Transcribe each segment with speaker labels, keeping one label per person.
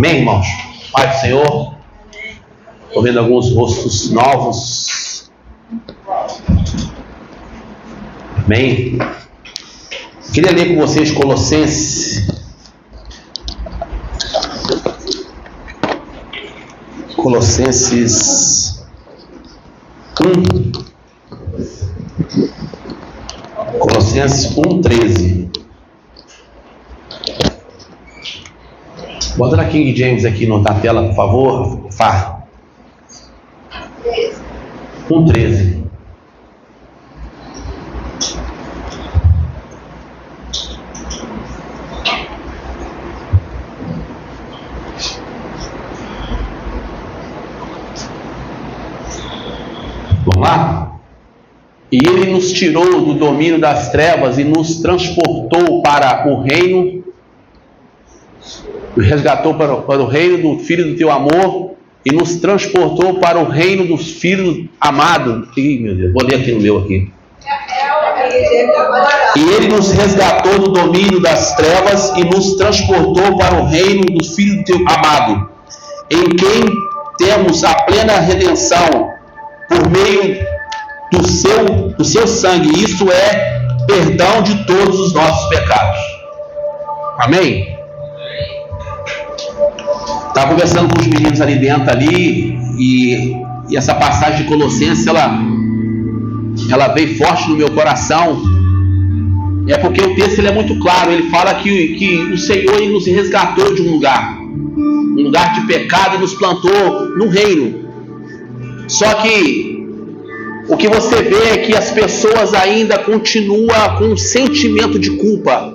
Speaker 1: Amém, irmãos? Pai do Senhor, estou vendo alguns rostos novos. Amém? Queria ler com vocês Colossenses 1:13. Bota na King James aqui na tela, por favor. Fá. 1:13. Vamos lá? E ele nos tirou do domínio das trevas e nos transportou para o reino, resgatou para o reino do Filho do teu amor e nos transportou para o reino do Filho amado. Ih, meu Deus, vou ler aqui no meu aqui. E ele nos resgatou do domínio das trevas e nos transportou para o reino do Filho do teu amado, em quem temos a plena redenção por meio do seu sangue. Isso é perdão de todos os nossos pecados. Amém? Estava conversando com os meninos ali dentro e essa passagem de Colossenses ela veio forte no meu coração. É porque o texto ele é muito claro. Ele fala que o Senhor ele nos resgatou de um lugar de pecado e nos plantou no reino. Só que o que você vê é que as pessoas ainda continuam com um sentimento de culpa.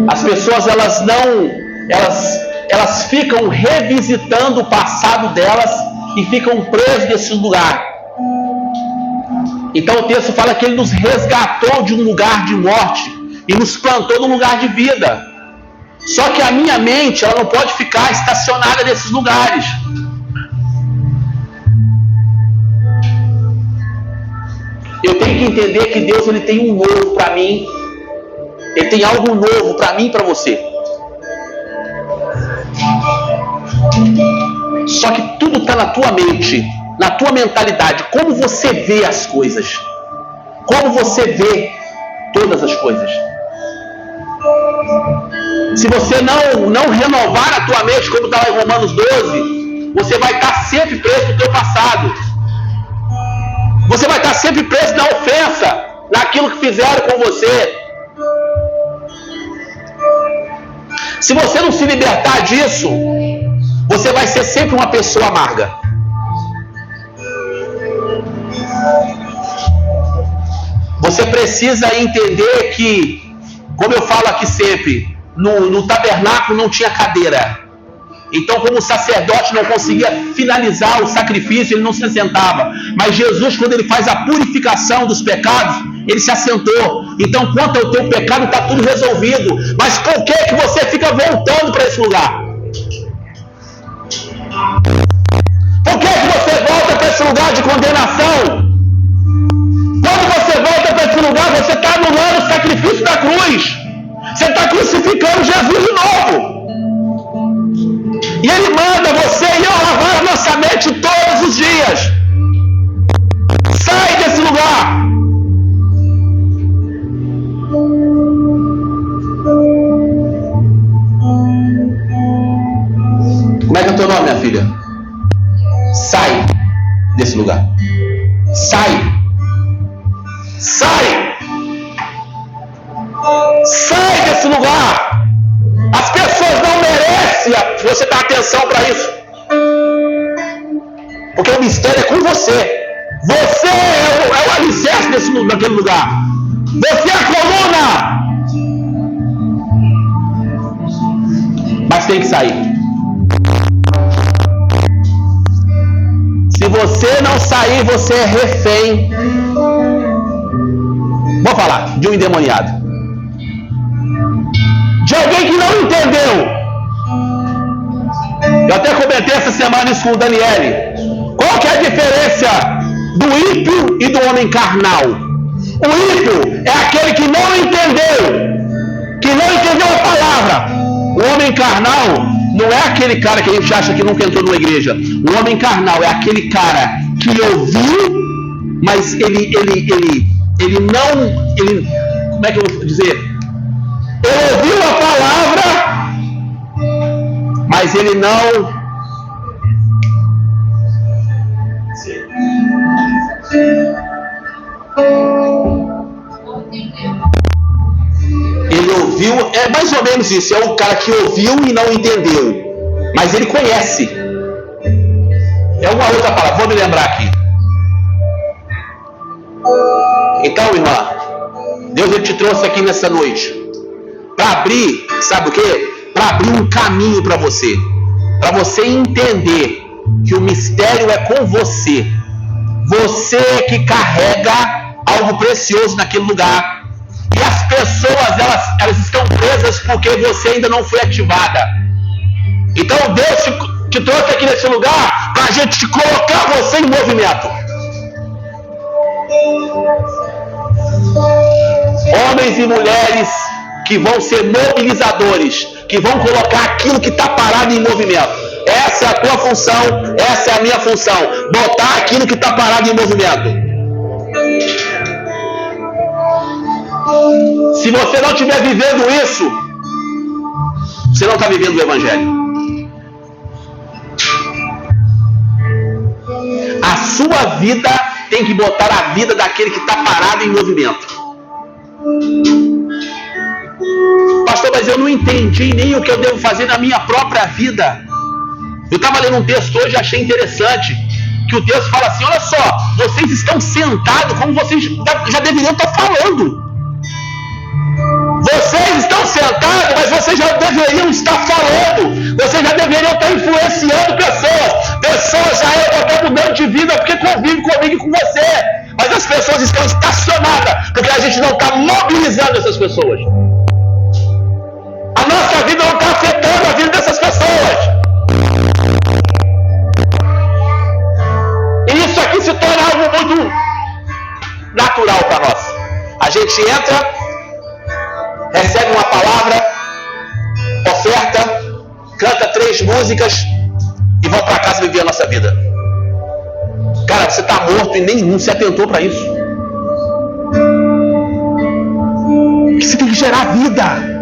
Speaker 1: As pessoas elas ficam revisitando o passado delas e ficam presas nesse lugar. Então o texto fala que ele nos resgatou de um lugar de morte e nos plantou num lugar de vida. Só que a minha mente ela não pode ficar estacionada nesses lugares. Eu tenho que entender que Deus ele tem um novo para mim. Ele tem algo novo para mim e para você. Só que tudo está na tua mente, na tua mentalidade. Como você vê as coisas. Como você vê todas as coisas. Se você não renovar a tua mente, como está lá em Romanos 12, você vai estar sempre preso no teu passado. Você vai estar sempre preso na ofensa, naquilo que fizeram com você. Se você não se libertar disso, você vai ser sempre uma pessoa amarga. Você precisa entender que, como eu falo aqui sempre, no tabernáculo não tinha cadeira. Então, como o sacerdote não conseguia finalizar o sacrifício, ele não se assentava. Mas Jesus, quando ele faz a purificação dos pecados, ele se assentou. Então, quanto ao teu pecado, está tudo resolvido. Mas por que você fica voltando para esse lugar? Por que você volta para esse lugar de condenação? Quando você volta para esse lugar, você está anulando o sacrifício da cruz. Você está crucificando Jesus de novo. E ele manda você e eu lavar a nossa mente todos os dias. Sai desse lugar. Como é que é o teu nome, minha filha? Sai desse lugar. Sai. Sai. Sai desse lugar. As pessoas não merecem você dar atenção para isso. Porque o mistério é com você. Você é o alicerce naquele lugar. Você é a coluna. Mas tem que sair. Se você não sair, você é refém. Vou falar de um endemoniado. De alguém que não entendeu. Eu até comentei essa semana isso com o Daniele. Qual que é a diferença do ímpio e do homem carnal? O ímpio é aquele que não entendeu a palavra. O homem carnal não é aquele cara que a gente acha que nunca entrou numa igreja. O homem carnal é aquele cara que ouviu, mas ele não, como é que eu vou dizer? Ele ouviu a palavra, mas ele não ouviu, é mais ou menos isso, é o cara que ouviu e não entendeu, mas ele conhece. É uma outra palavra, vou me lembrar aqui. Então, irmã, Deus ele te trouxe aqui nessa noite para abrir, sabe o quê? Para abrir um caminho para você entender que o mistério é com você. Você que carrega algo precioso naquele lugar. E as pessoas, elas estão presas porque você ainda não foi ativada. Então Deus te trouxe aqui nesse lugar para a gente colocar você em movimento. Homens e mulheres que vão ser mobilizadores, que vão colocar aquilo que está parado em movimento. Essa é a tua função, essa é a minha função. Botar aquilo que está parado em movimento. Se você não estiver vivendo isso, você não está vivendo o Evangelho. A sua vida tem que botar a vida daquele que está parado em movimento. Pastor, mas eu não entendi nem o que eu devo fazer na minha própria vida. Eu estava lendo um texto hoje e achei interessante, que o texto fala assim, olha só, vocês estão sentados como vocês já deveriam estar falando. Vocês estão sentados, mas vocês já deveriam estar falando. Vocês já deveriam estar influenciando pessoas. Pessoas já estão mudando de vida porque convivem comigo e com você. Mas as pessoas estão estacionadas porque a gente não está mobilizando essas pessoas. A nossa vida não está afetando a vida dessas pessoas. E isso aqui se torna algo muito natural para nós. A gente entra, recebe uma palavra, oferta, canta 3 músicas e volta para casa viver a nossa vida. Cara, você está morto e nem não se atentou para isso. Porque você tem que gerar vida.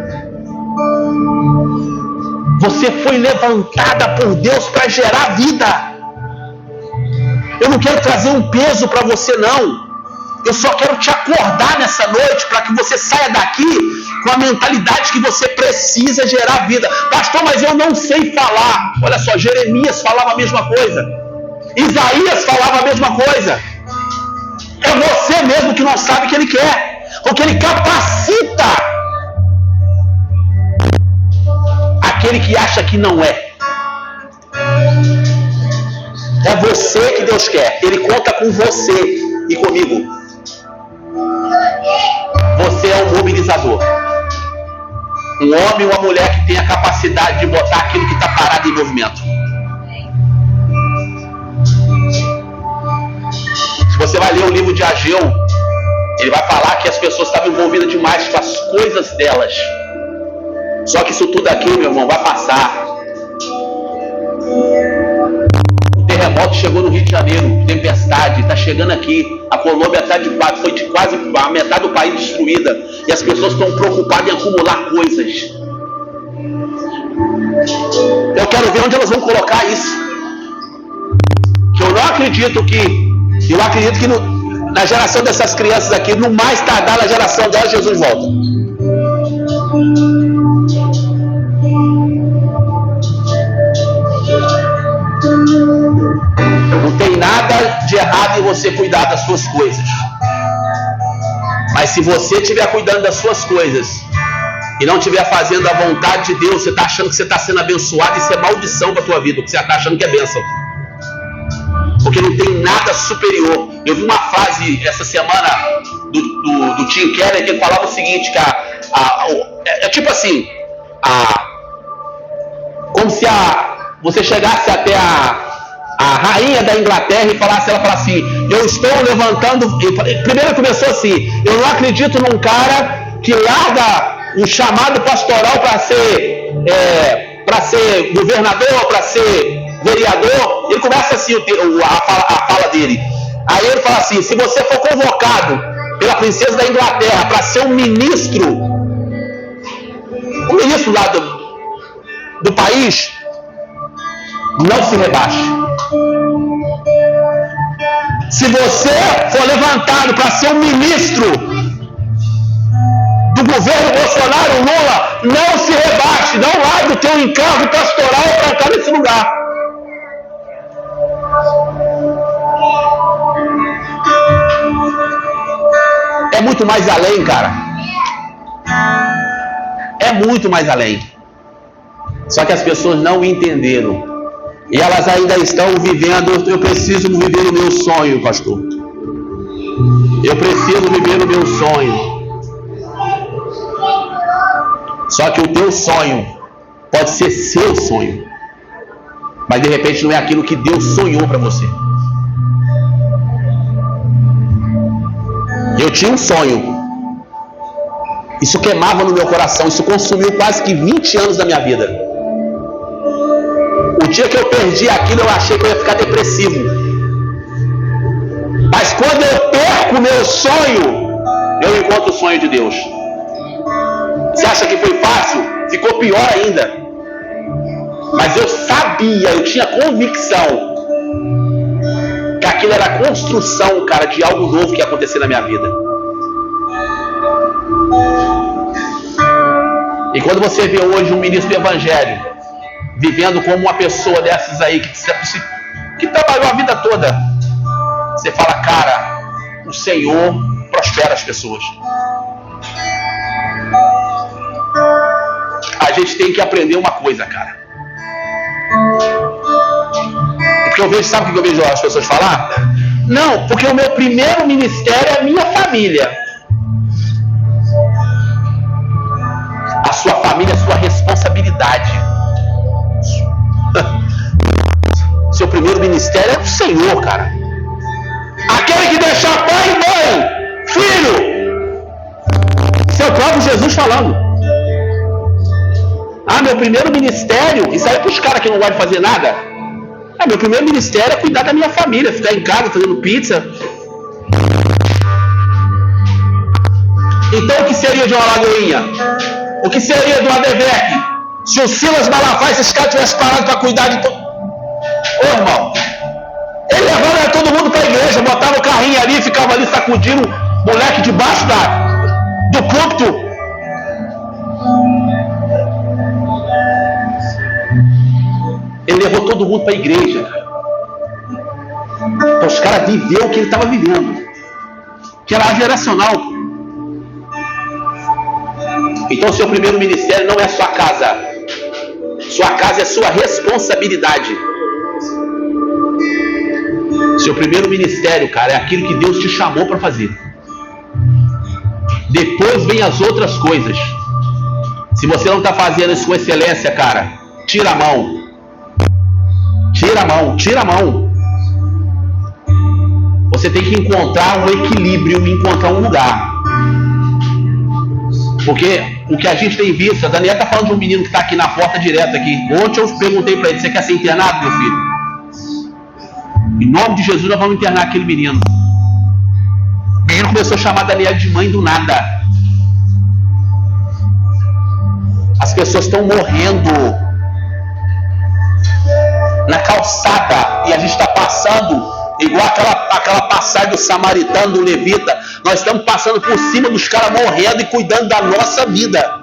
Speaker 1: Você foi levantada por Deus para gerar vida. Eu não quero trazer um peso para você, não. Eu só quero te acordar nessa noite para que você saia daqui com a mentalidade que você precisa gerar vida. Pastor, mas eu não sei falar. Olha só, Jeremias falava a mesma coisa. Isaías falava a mesma coisa. É você mesmo que não sabe o que ele quer. Porque ele capacita aquele que acha que não é. É você que Deus quer. Ele conta com você e comigo. Você é um mobilizador. Um homem ou uma mulher que tem a capacidade de botar aquilo que está parado em movimento. Se você vai ler o livro de Ageu, ele vai falar que as pessoas estavam envolvidas demais com as coisas delas. Só que isso tudo aqui, meu irmão, vai passar. O terremoto chegou no Rio de Janeiro, tempestade, está chegando aqui. A Colômbia está foi de quase a metade do país destruída. E as pessoas estão preocupadas em acumular coisas. Eu quero ver onde elas vão colocar isso. Que eu não acredito que... Eu acredito que na geração dessas crianças aqui, no mais tardar na geração delas, Jesus volta. Não tem nada de errado em você cuidar das suas coisas. Mas se você estiver cuidando das suas coisas e não estiver fazendo a vontade de Deus, você está achando que você está sendo abençoado, isso é maldição para a tua vida, porque você está achando que é bênção. Porque não tem nada superior. Eu vi uma frase essa semana do Tim Keller, que ele falava o seguinte, que é tipo assim, como se você chegasse até a rainha da Inglaterra e ela falasse assim, eu estou levantando... Primeiro começou assim, eu não acredito num cara que larga um chamado pastoral para ser para ser governador, para ser vereador. Ele começa assim a fala dele. Aí ele fala assim: se você for convocado pela princesa da Inglaterra para ser um ministro lá do país, não se rebaixe. Se você for levantado para ser um ministro do governo Bolsonaro, Lula, não se rebaixe, não largue o teu encargo pastoral para estar nesse lugar. É muito mais além, cara. É muito mais além. Só que as pessoas não entenderam. E elas ainda estão vivendo. Eu preciso viver o meu sonho, pastor. Eu preciso viver o meu sonho. Só que o teu sonho pode ser seu sonho, mas de repente não é aquilo que Deus sonhou para você. Eu tinha um sonho. Isso queimava no meu coração. Isso consumiu quase que 20 anos da minha vida. O dia que eu perdi aquilo, eu achei que eu ia ficar depressivo. Mas quando eu perco o meu sonho, eu encontro o sonho de Deus. Você acha que foi fácil? Ficou pior ainda. Mas eu sabia, eu tinha convicção que aquilo era a construção, cara, de algo novo que ia acontecer na minha vida. E quando você vê hoje um ministro do evangelho vivendo como uma pessoa dessas aí que trabalhou a vida toda, você fala: cara, o Senhor prospera as pessoas. A gente tem que aprender uma coisa, cara. Porque eu vejo, sabe o que eu vejo as pessoas falar? Não, porque o meu primeiro ministério é a minha família. A sua família é a sua responsabilidade. Seu primeiro ministério é o Senhor, cara. Aquele que deixar pai e mãe, filho. Isso é o próprio Jesus falando. Meu primeiro ministério, isso aí é para os caras que não gostam de fazer nada. Meu primeiro ministério é cuidar da minha família, ficar em casa fazendo pizza. Então o que seria de uma Lagoinha? O que seria de uma Devec? Se o Silas Malafaia, esses caras tivessem parado para cuidar de todo. Ô irmão, ele levava todo mundo para a igreja, botava o carrinho ali e ficava ali sacudindo moleque debaixo do púlpito. Ele levou todo mundo para a igreja, para os caras viver o que ele estava vivendo, que era geracional. Então seu primeiro ministério não é sua casa. Sua casa é sua responsabilidade. Seu primeiro ministério, cara, é aquilo que Deus te chamou para fazer. Depois vem as outras coisas. Se você não está fazendo isso com excelência, cara, tira a mão. Tira a mão, tira a mão. Você tem que encontrar um equilíbrio, encontrar um lugar. Porque o que a gente tem visto, a Daniela está falando de um menino que está aqui na porta direto aqui. Ontem eu perguntei para ele: você quer ser internado, meu filho? Em nome de Jesus nós vamos internar aquele menino. O menino começou a chamar a Daniela de mãe do nada. As pessoas estão morrendo na calçada e a gente está passando igual aquela passagem do samaritano, do levita. Nós estamos passando por cima dos caras morrendo e cuidando da nossa vida.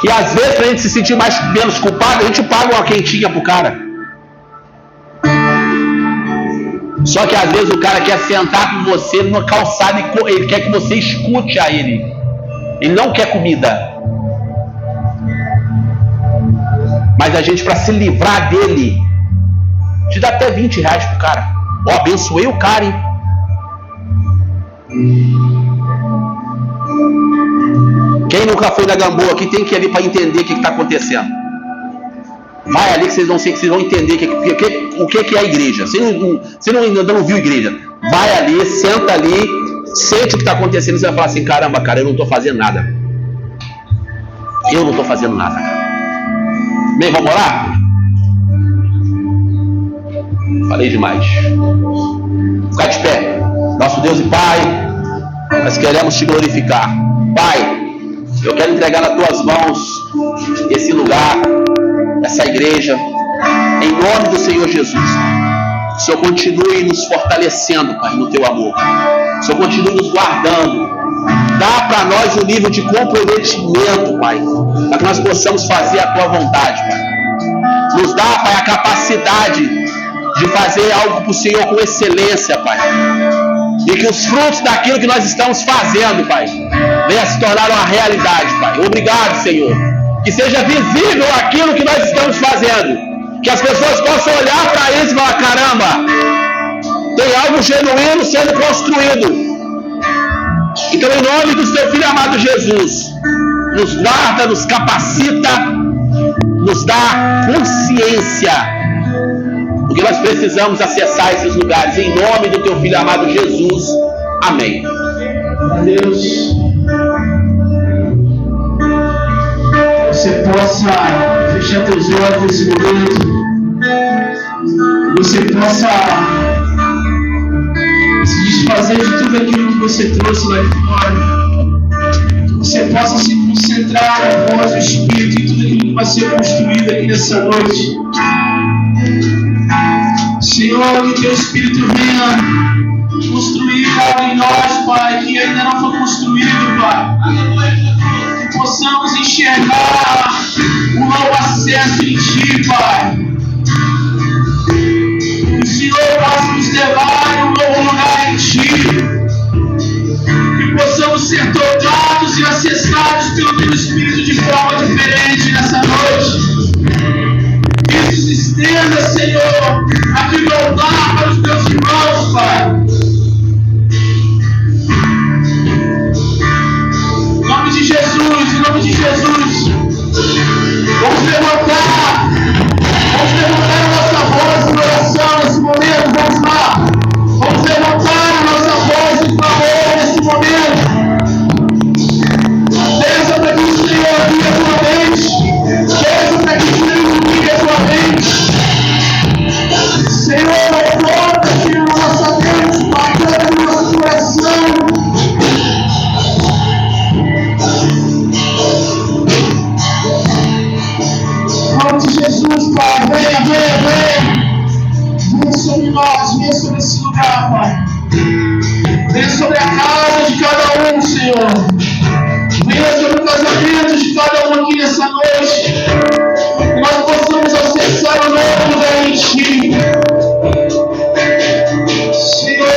Speaker 1: E às vezes, para a gente se sentir menos culpado, a gente paga uma quentinha pro cara. Só que às vezes o cara quer sentar com você numa calçada e ele quer que você escute a ele. Ele não quer comida. Mas a gente, para se livrar dele, te dá até 20 reais pro cara. Ó, abençoei o cara, hein? Quem nunca foi na Gamboa aqui tem que ir ali para entender o que está acontecendo. Vai ali que vocês vão entender o que é a igreja. Você ainda não viu igreja. Vai ali, senta ali, sente o que está acontecendo, você vai falar assim: caramba, cara, eu não estou fazendo nada. Eu não estou fazendo nada. Bem, vamos orar? Falei demais. Ficar de pé. Nosso Deus e Pai, nós queremos te glorificar. Pai, eu quero entregar nas tuas mãos esse lugar, essa igreja, em nome do Senhor Jesus. Que o Senhor continue nos fortalecendo, Pai, no teu amor. Que o Senhor continue nos guardando. Dá para nós um nível de comprometimento, Pai, para que nós possamos fazer a tua vontade, Pai. Nos dá, Pai, a capacidade de fazer algo para o Senhor com excelência, Pai. E que os frutos daquilo que nós estamos fazendo, Pai, venha se tornar uma realidade, Pai. Obrigado, Senhor. Que seja visível aquilo que nós estamos fazendo. Que as pessoas possam olhar para isso e falar: caramba, tem algo genuíno sendo construído. Então, em nome do teu Filho amado Jesus, nos guarda, nos capacita, nos dá consciência, porque nós precisamos acessar esses lugares. Em nome do teu Filho amado Jesus. Amém.
Speaker 2: Deus, você possa fechar teus olhos nesse momento, você possa se desfazer de tudo aquilo que você trouxe lá de fora, que você possa se concentrar na voz do Espírito e tudo aquilo que vai ser construído aqui nessa noite. Senhor, que teu Espírito venha construir algo em nós, Pai, que ainda não foi construído, Pai. Que possamos enxergar o novo acesso em Ti, Pai. Que o Senhor possa nos levar a um novo lugar em Ti. Que possamos ser tocados e acessados pelo teu Espírito de forma diferente nessa noite. Que isso se estenda, Senhor, aqui no altar para os teus irmãos, Pai. Em nome de Jesus, em nome de Jesus. Vamos levantar a nossa voz em oração nesse momento. Vamos lá. Vamos levantar a nossa voz em clamor nesse momento. Desça para que o Senhor guie a tua mente. Desça para que o Senhor guie a tua mente. Senhor, toca aqui na nossa mente, toca no nosso coração. Em nome de Jesus, Pai, venha sobre nós, venha sobre esse lugar, Pai. Venha sobre a casa de cada um, Senhor. Venha sobre o casamento de cada um aqui nessa noite. Que nós possamos acessar o novo lugar em Ti. Senhor.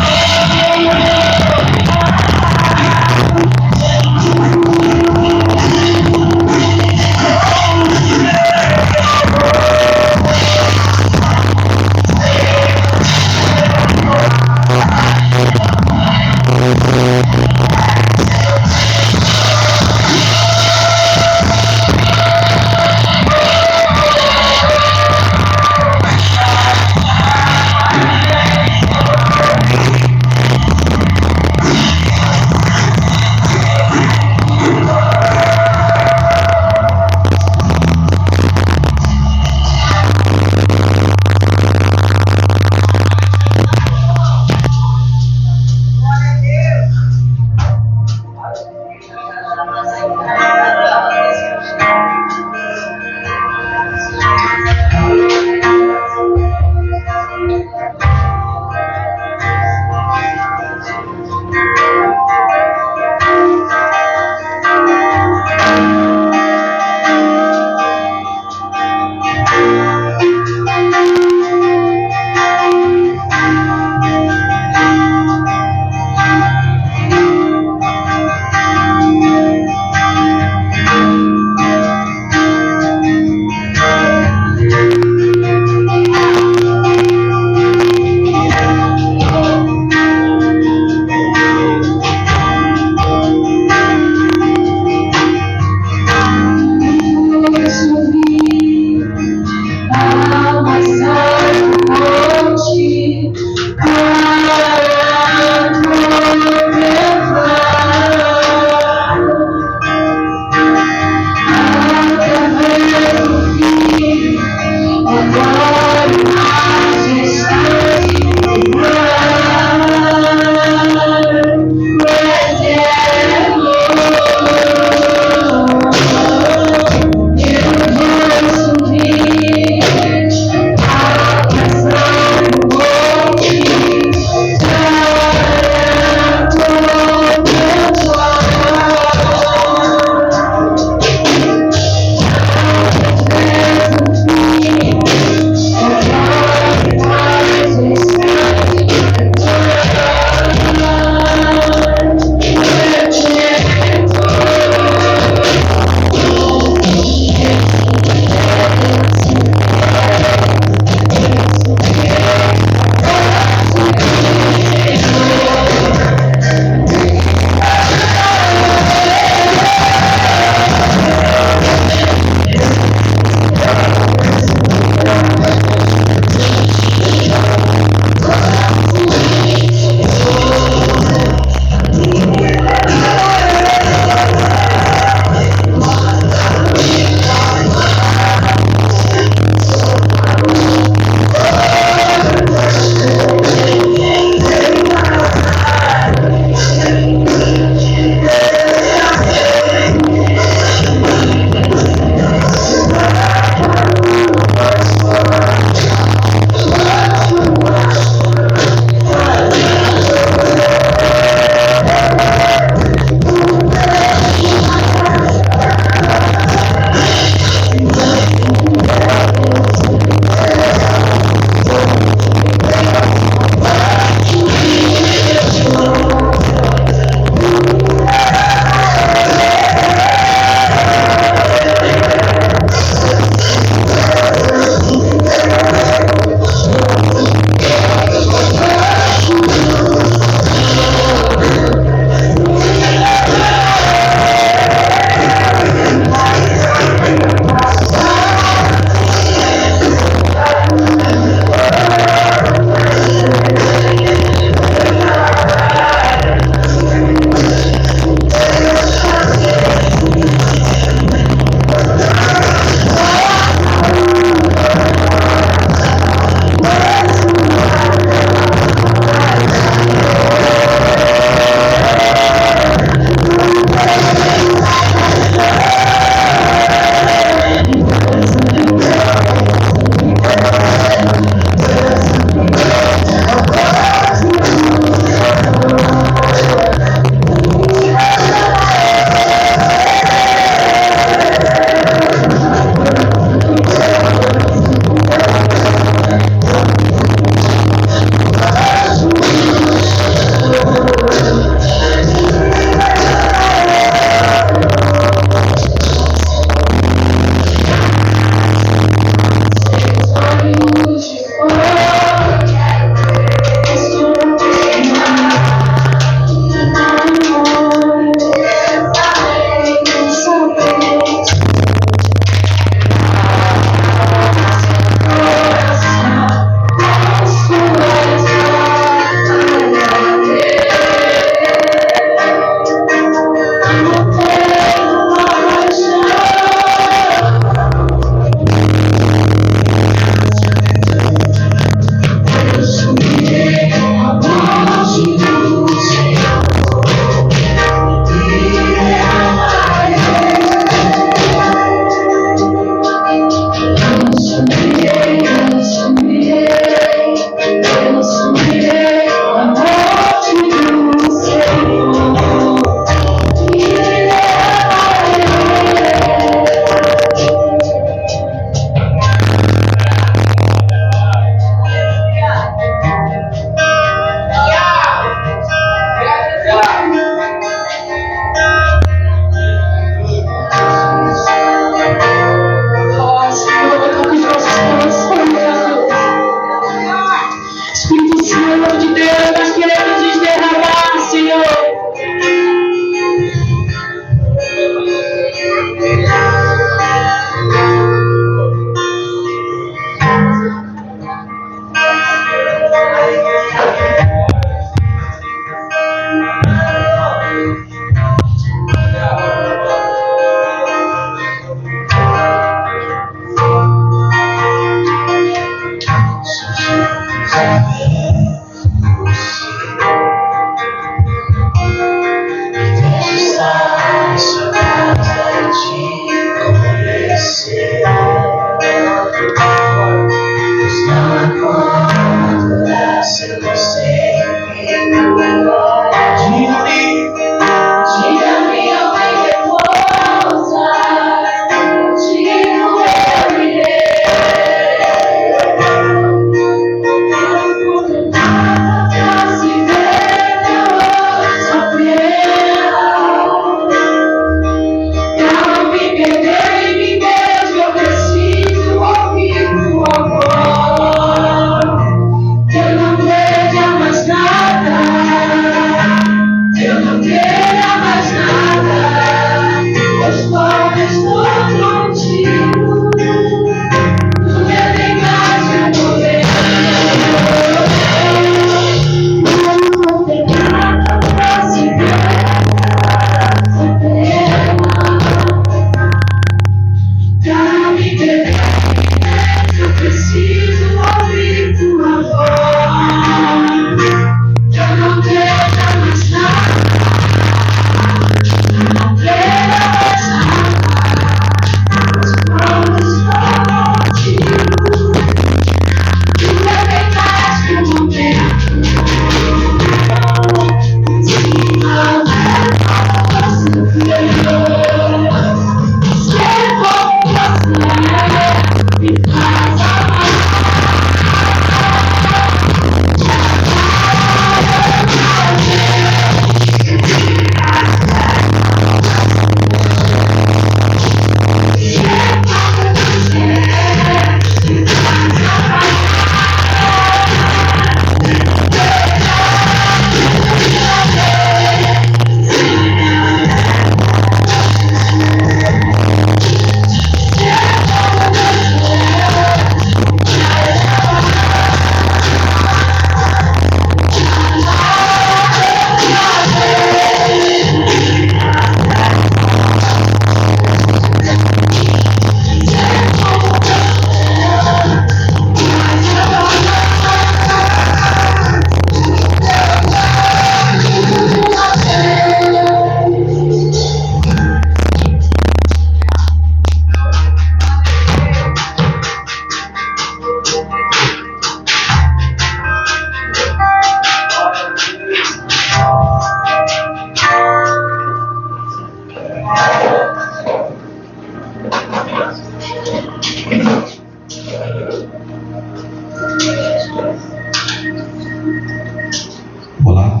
Speaker 1: Vou lá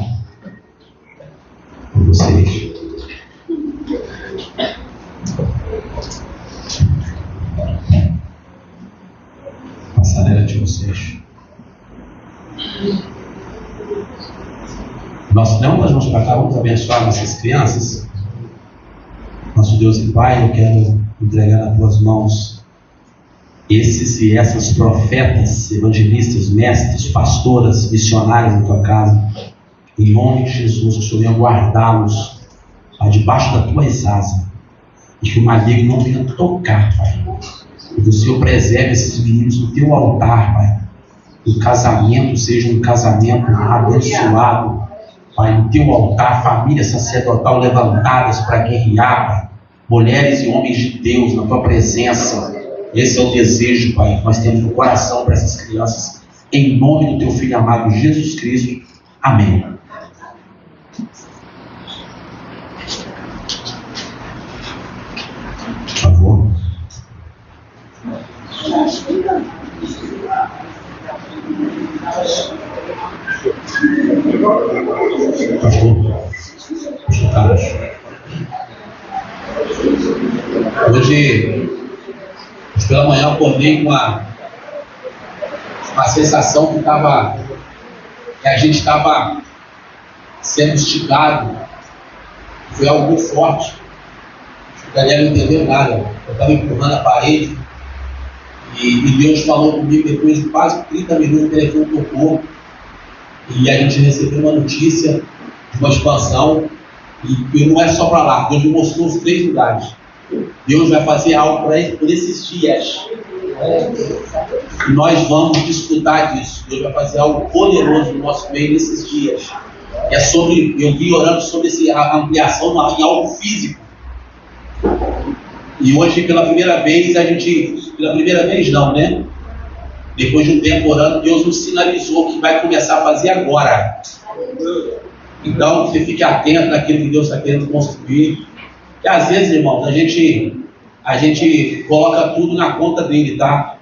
Speaker 1: com vocês. Passarela de vocês. Nós vamos para cá, vamos abençoar nossas crianças. Nosso Deus e Pai, eu quero entregar nas tuas mãos esses e essas profetas, evangelistas, mestres, pastoras, missionários da tua casa. Em nome de Jesus, que o Senhor venha guardá-los debaixo das tuas asas. E que o maligno não venha tocar, Pai. E que o Senhor preserve esses meninos no teu altar, Pai. Que o casamento seja um casamento abençoado, Pai. No teu altar, família sacerdotal levantadas para guerrear, Pai. Mulheres e homens de Deus na tua presença. Esse é o desejo, Pai, que nós temos no coração para essas crianças. Em nome do teu Filho amado Jesus Cristo. Amém. Por favor. Por favor. Hoje pela manhã eu acordei com uma sensação que a gente estava sendo esticado. Foi algo muito forte. A galera não entendeu nada. Eu estava empurrando a parede e Deus falou comigo depois de quase 30 minutos. O telefone tocou e a gente recebeu uma notícia de uma expansão e não é só para lá. Deus me mostrou os 3 lugares. Deus vai fazer algo por esses dias. E nós vamos desfrutar disso. Deus vai fazer algo poderoso no nosso meio nesses dias. Eu vi orando sobre essa ampliação em algo físico. E hoje, pela primeira vez, depois de um tempo orando, Deus nos sinalizou que vai começar a fazer agora. Então, você fique atento naquilo que Deus está querendo construir. E às vezes, irmãos, a gente coloca tudo na conta dele, tá?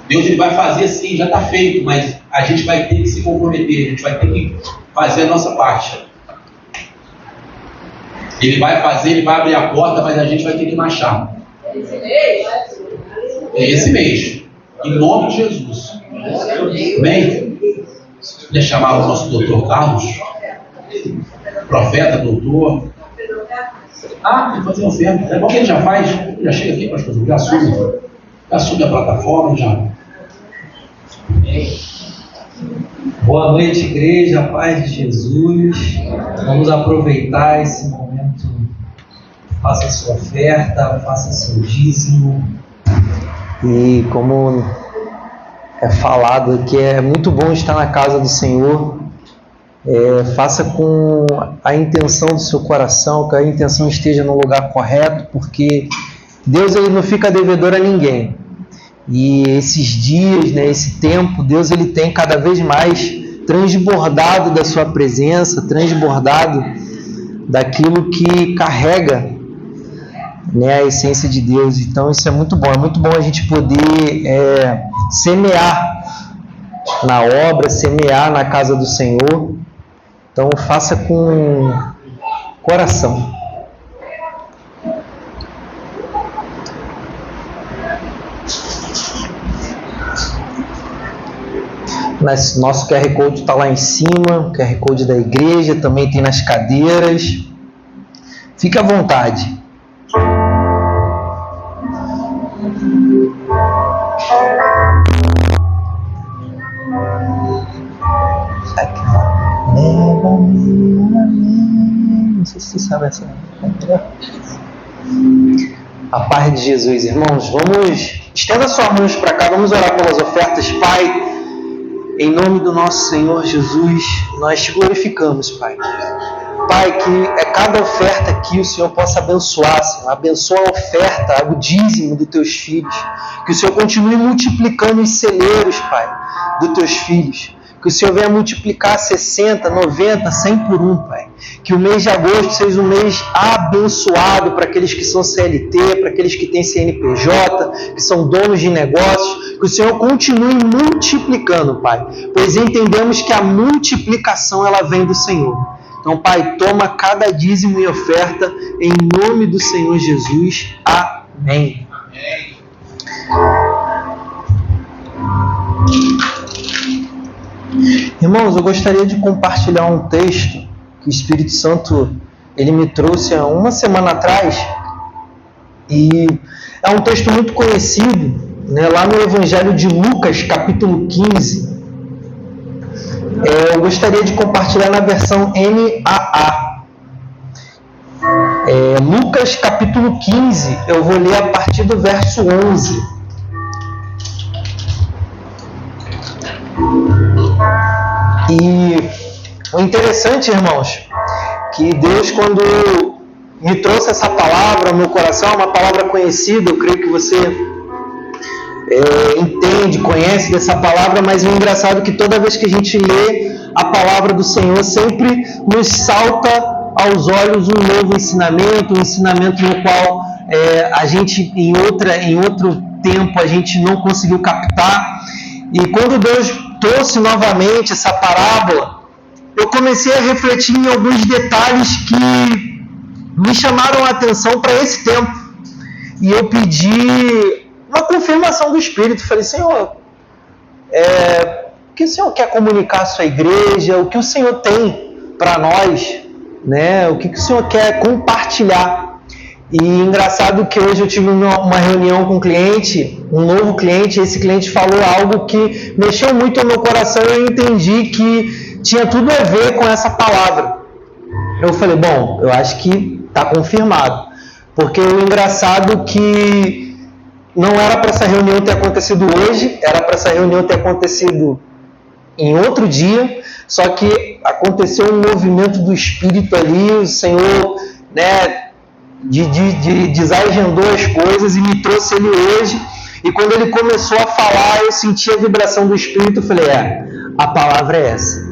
Speaker 1: Deus ele vai fazer sim, já está feito, mas a gente vai ter que se comprometer, a gente vai ter que fazer a nossa parte. Ele vai fazer, ele vai abrir a porta, mas a gente vai ter que marchar. É esse mês. Em nome de Jesus. Amém? Deixa eu chamar o nosso doutor Carlos. Profeta, doutor. Tem que fazer uma oferta. É bom que ele já faz. Ele já chega aqui para as coisas. Já sube a plataforma, já.
Speaker 3: Boa noite, igreja, paz de Jesus. Vamos aproveitar esse momento. Faça a sua oferta, faça seu dízimo. E como é falado aqui, é muito bom estar na casa do Senhor. Faça com a intenção do seu coração, que a intenção esteja no lugar correto, porque Deus ele não fica devedor a ninguém. E esses dias, esse tempo, Deus ele tem cada vez mais transbordado da sua presença, transbordado daquilo que carrega a essência de Deus. Então isso é muito bom a gente poder semear na obra, semear na casa do Senhor. Então faça com coração. Nosso QR Code está lá em cima, o QR Code da igreja, também tem nas cadeiras. Fique à vontade. Não sei se você sabe essa. A paz de Jesus, irmãos. Estenda suas mãos para cá, vamos orar pelas ofertas. Pai, em nome do nosso Senhor Jesus, nós te glorificamos, Pai. Pai, que cada oferta aqui o Senhor possa abençoar, Senhor. Abençoa a oferta, o dízimo dos teus filhos. Que o Senhor continue multiplicando os celeiros, Pai, dos teus filhos. Que o Senhor venha multiplicar 60, 90, 100 por 1, Pai. Que o mês de agosto seja um mês abençoado para aqueles que são CLT, para aqueles que têm CNPJ, que são donos de negócios. Que o Senhor continue multiplicando, Pai. Pois entendemos que a multiplicação ela vem do Senhor. Então, Pai, toma cada dízimo e oferta em nome do Senhor Jesus. Amém. Irmãos, eu gostaria de compartilhar um texto que o Espírito Santo ele me trouxe há uma semana atrás, e é um texto muito conhecido, né, lá no Evangelho de Lucas, capítulo 15. Eu gostaria de compartilhar na versão NAA. Lucas, capítulo 15, eu vou ler a partir do verso 11. E o interessante, irmãos, que Deus, quando me trouxe essa palavra ao meu coração, uma palavra conhecida, eu creio que você entende, conhece dessa palavra, mas o engraçado é que toda vez que a gente lê a palavra do Senhor, sempre nos salta aos olhos um novo ensinamento, um ensinamento no qual a gente, em outro tempo, a gente não conseguiu captar. E quando Deus trouxe novamente essa parábola, eu comecei a refletir em alguns detalhes que me chamaram a atenção para esse tempo. E eu pedi uma confirmação do Espírito. Falei, Senhor, o que o Senhor quer comunicar à sua igreja? O que o Senhor tem para nós? Né? O que o Senhor quer compartilhar? E engraçado que hoje eu tive uma reunião com um cliente, um novo cliente, e esse cliente falou algo que mexeu muito no meu coração e eu entendi que tinha tudo a ver com essa palavra. Eu falei, bom, eu acho que está confirmado. Porque o engraçado é que não era para essa reunião ter acontecido hoje, era para essa reunião ter acontecido em outro dia, só que aconteceu um movimento do Espírito ali, o Senhor, né, desagendou as coisas e me trouxe ele hoje. E quando ele começou a falar, eu senti a vibração do Espírito. Eu falei, a palavra é essa.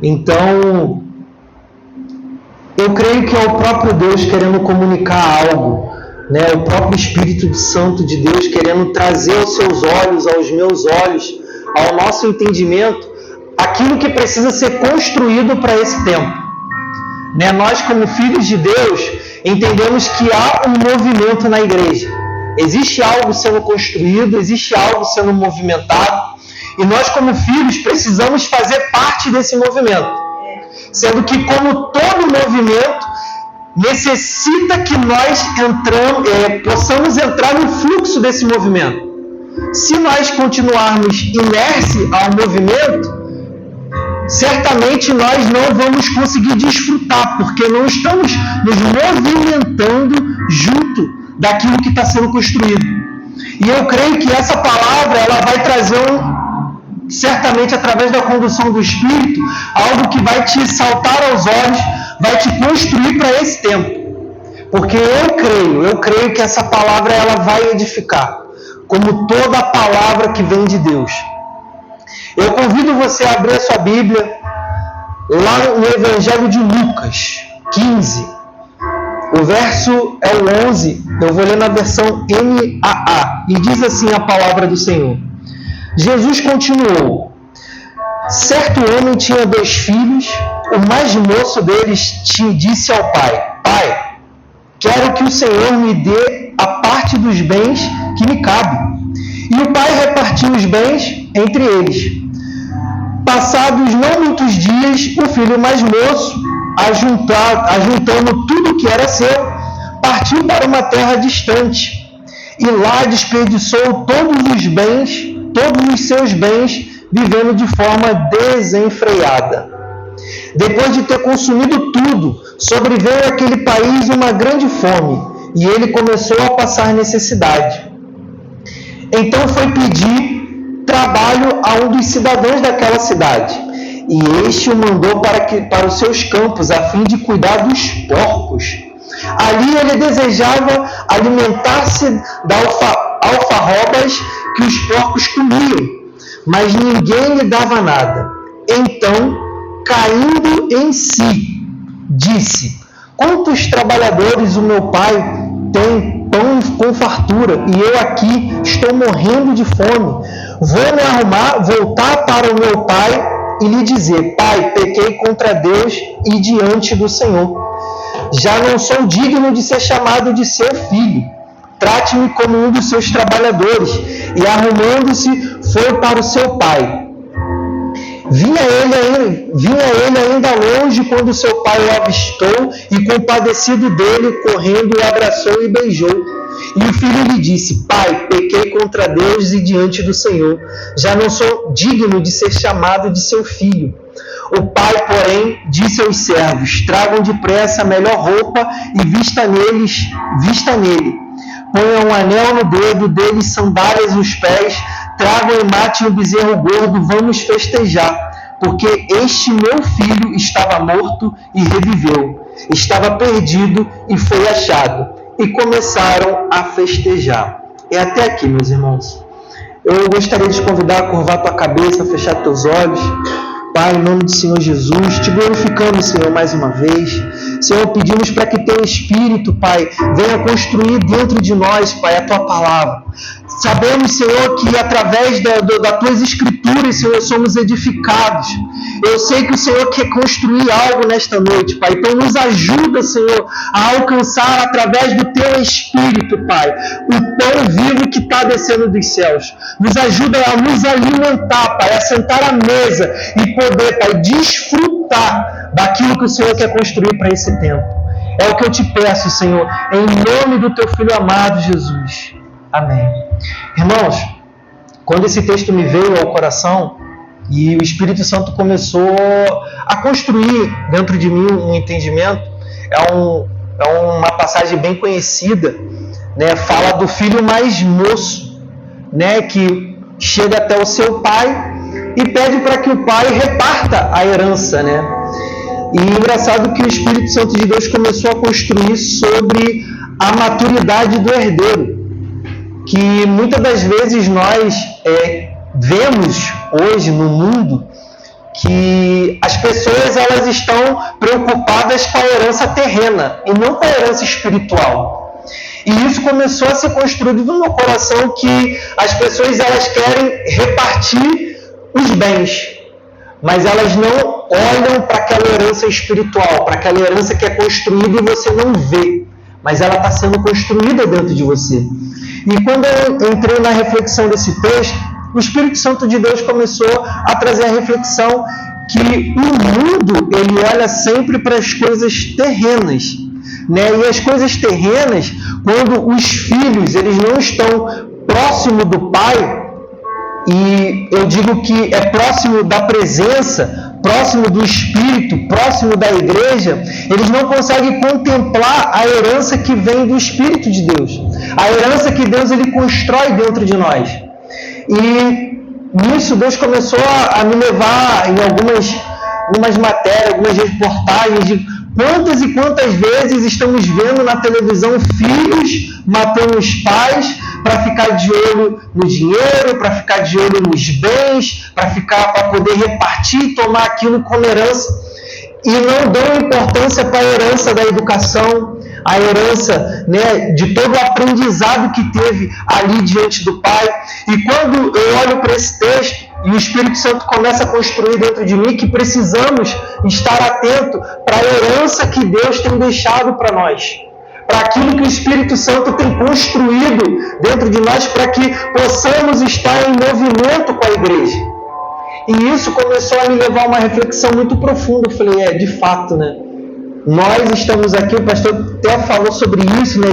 Speaker 3: Então, eu creio que é o próprio Deus querendo comunicar algo, né? O próprio Espírito Santo de Deus querendo trazer aos seus olhos, aos meus olhos, ao nosso entendimento, aquilo que precisa ser construído para esse tempo. Né? Nós, como filhos de Deus, entendemos que há um movimento na igreja. Existe algo sendo construído, existe algo sendo movimentado, e nós, como filhos, precisamos fazer parte desse movimento. Sendo que, como todo movimento, necessita que nós possamos entrar no fluxo desse movimento. Se nós continuarmos inertes ao movimento, certamente nós não vamos conseguir desfrutar, porque não estamos nos movimentando junto daquilo que está sendo construído. E eu creio que essa palavra ela vai trazer, certamente através da condução do Espírito, algo que vai te saltar aos olhos, vai te construir para esse tempo. Porque eu creio que essa palavra ela vai edificar, como toda a palavra que vem de Deus. Eu convido você a abrir a sua Bíblia lá no Evangelho de Lucas 15. O verso é o 11. Eu vou ler na versão NAA. E diz assim a palavra do Senhor. Jesus continuou. Certo homem tinha 2 filhos. O mais moço deles disse ao pai: Pai, quero que o Senhor me dê a parte dos bens que me cabe. E o pai repartiu os bens entre eles. Passados não muitos dias, o filho mais moço, ajuntando tudo que era seu, partiu para uma terra distante, e lá desperdiçou todos os seus bens, vivendo de forma desenfreada. Depois de ter consumido tudo, sobreveio àquele país uma grande fome, e ele começou a passar necessidade. Então foi pedir trabalho a um dos cidadãos daquela cidade, e este o mandou para os seus campos, a fim de cuidar dos porcos. Ali ele desejava alimentar-se da alfarrobas que os porcos comiam, mas ninguém lhe dava nada. então, caindo em si, disse: quantos trabalhadores o meu pai tem pão com fartura, e eu aqui estou morrendo de fome. Vou me arrumar, voltar para o meu pai e lhe dizer: Pai, pequei contra Deus e diante do Senhor. Já não sou digno de ser chamado de seu filho. Trate-me como um dos seus trabalhadores. E arrumando-se, foi para o seu pai. Vinha ele ainda longe quando seu pai o avistou e, compadecido dele, correndo, o abraçou e beijou. E o filho lhe disse: Pai, pequei contra Deus e diante do Senhor. Já não sou digno de ser chamado de seu filho. O pai, porém, disse aos servos: tragam depressa a melhor roupa e vista nele. Ponham um anel no dedo dele, sandálias nos pés, tragam e matem o bezerro gordo, vamos festejar, porque este meu filho estava morto e reviveu, estava perdido e foi achado. E começaram a festejar. É até aqui, meus irmãos. Eu gostaria de te convidar a curvar tua cabeça, a fechar teus olhos. Pai, em nome do Senhor Jesus, te glorificamos, Senhor, mais uma vez. Senhor, pedimos para que teu Espírito, Pai, venha construir dentro de nós, Pai, a tua palavra. Sabemos, Senhor, que através das tuas escrituras, Senhor, somos edificados. Eu sei que o Senhor quer construir algo nesta noite, Pai. Então nos ajuda, Senhor, a alcançar através do teu Espírito, Pai, o pão vivo que está descendo dos céus. Nos ajuda a nos alimentar, Pai, a sentar à mesa e poder, Pai, desfrutar daquilo que o Senhor quer construir para esse tempo. É o que eu te peço, Senhor, em nome do teu Filho amado, Jesus. Amém. Irmãos, quando esse texto me veio ao coração e o Espírito Santo começou a construir dentro de mim um entendimento, é uma passagem bem conhecida, né? Fala do filho mais moço, né? Que chega até o seu pai e pede para que o pai reparta a herança, né? E engraçado que o Espírito Santo de Deus começou a construir sobre a maturidade do herdeiro, que muitas das vezes nós vemos hoje no mundo que as pessoas elas estão preocupadas com a herança terrena e não com a herança espiritual. E isso começou a ser construído no meu coração, que as pessoas elas querem repartir os bens, mas elas não olham para aquela herança espiritual, para aquela herança que é construída e você não vê, mas ela está sendo construída dentro de você. E quando eu entrei na reflexão desse texto, o Espírito Santo de Deus começou a trazer a reflexão que o mundo ele olha sempre para as coisas terrenas, né? E as coisas terrenas, quando os filhos eles não estão próximo do Pai, e eu digo que é próximo da presença, próximo do Espírito, próximo da igreja, eles não conseguem contemplar a herança que vem do Espírito de Deus, a herança que Deus ele constrói dentro de nós. E nisso Deus começou a me levar em algumas matérias, algumas reportagens de quantas e quantas vezes estamos vendo na televisão filhos matando os pais para ficar de olho no dinheiro, para ficar de olho nos bens, para poder repartir e tomar aquilo como herança, e não dão importância para a herança da educação, a herança, né, de todo o aprendizado que teve ali diante do Pai. E quando eu olho para esse texto e o Espírito Santo começa a construir dentro de mim que precisamos estar atento para a herança que Deus tem deixado para nós, para aquilo que o Espírito Santo tem construído dentro de nós, para que possamos estar em movimento com a igreja. E isso começou a me levar a uma reflexão muito profunda. Eu falei, de fato, né? Nós estamos aqui, o pastor até falou sobre isso, né?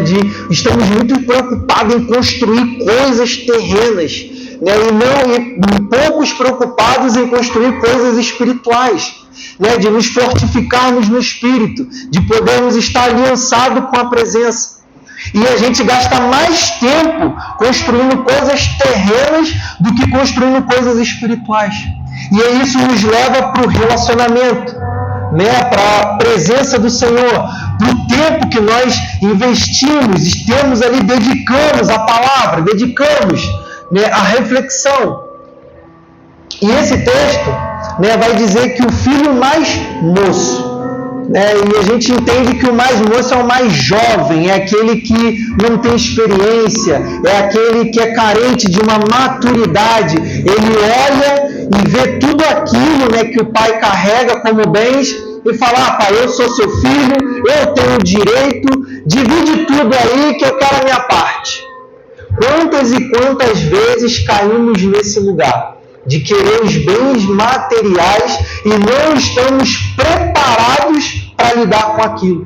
Speaker 3: Estamos muito preocupados em construir coisas terrenas, né? E poucos preocupados em construir coisas espirituais, né? De nos fortificarmos no Espírito, de podermos estar aliançados com a presença. E a gente gasta mais tempo construindo coisas terrenas do que construindo coisas espirituais. E aí isso nos leva para o relacionamento, né? Para a presença do Senhor, para o tempo que nós investimos, temos ali, dedicamos à palavra, dedicamos, né, à reflexão. E esse texto né, vai dizer que o filho mais moço, e a gente entende que o mais moço é o mais jovem, é aquele que não tem experiência, é aquele que é carente de uma maturidade. Ele olha e vê tudo aquilo, né, que o pai carrega como bens e fala: pai, eu sou seu filho, eu tenho direito, divide tudo aí que eu quero a minha parte. Quantas e quantas vezes caímos nesse lugar de querer os bens materiais e não estamos preparados para lidar com aquilo?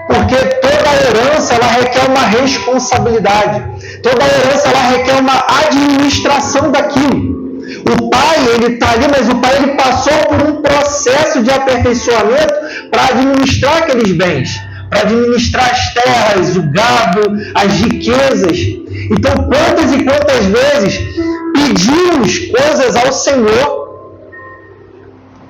Speaker 3: Porque toda herança ela requer uma responsabilidade, toda herança ela requer uma administração daquilo. O pai, ele está ali, mas o pai ele passou por um processo de aperfeiçoamento para administrar aqueles bens, para administrar as terras, o gado, as riquezas. Então, quantas e quantas vezes pedimos coisas ao Senhor,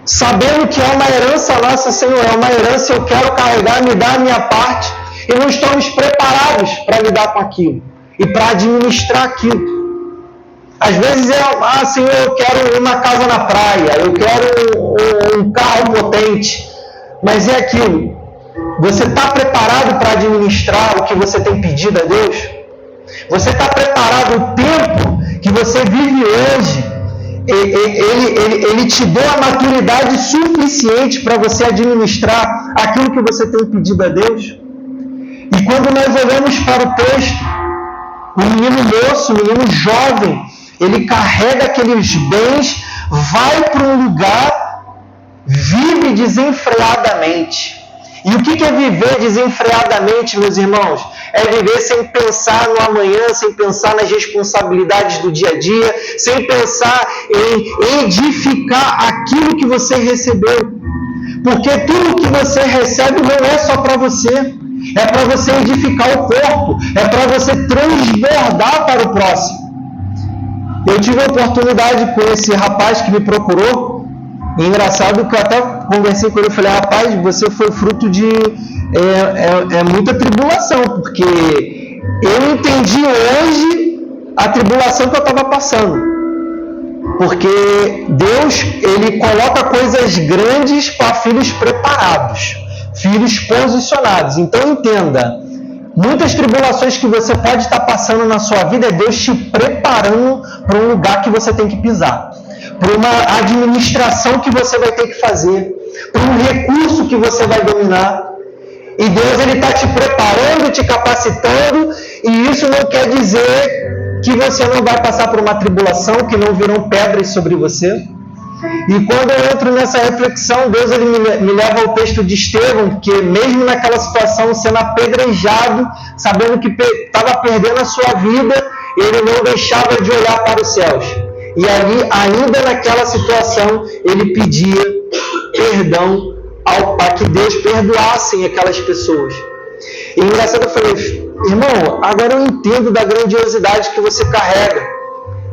Speaker 3: sabendo que é uma herança nossa, Senhor, é uma herança, eu quero carregar, me dar a minha parte, e não estamos preparados para lidar com aquilo e para administrar aquilo. Às vezes Senhor, eu quero uma casa na praia, eu quero um carro potente, mas é aquilo. Você está preparado para administrar o que você tem pedido a Deus? Você está preparado? O tempo que você vive hoje, ele te deu a maturidade suficiente para você administrar aquilo que você tem pedido a Deus? E quando nós olhamos para o texto, o menino moço, o menino jovem, ele carrega aqueles bens, vai para um lugar, vive desenfreadamente. E o que é viver desenfreadamente, meus irmãos? É viver sem pensar no amanhã, sem pensar nas responsabilidades do dia a dia, sem pensar em edificar aquilo que você recebeu. Porque tudo que você recebe não é só para você. É para você edificar o corpo, é para você transbordar para o próximo. Eu tive a oportunidade com esse rapaz que me procurou. E engraçado que eu até conversei com ele, eu falei: rapaz, você foi fruto de muita tribulação, porque eu entendi hoje a tribulação que eu estava passando. Porque Deus, ele coloca coisas grandes para filhos preparados, filhos posicionados. Então entenda, muitas tribulações que você pode estar passando na sua vida é Deus te preparando para um lugar que você tem que pisar, para uma administração que você vai ter que fazer, para um recurso que você vai dominar. E Deus, ele está te preparando, te capacitando, e isso não quer dizer que você não vai passar por uma tribulação, que não virão pedras sobre você. E quando eu entro nessa reflexão, Deus, ele me leva ao texto de Estevão, que mesmo naquela situação, sendo apedrejado, sabendo que estava perdendo a sua vida, ele não deixava de olhar para os céus. E ali, ainda naquela situação, ele pedia perdão ao Pai, que Deus perdoasse aquelas pessoas. E engraçado, eu falei: irmão, agora eu entendo da grandiosidade que você carrega.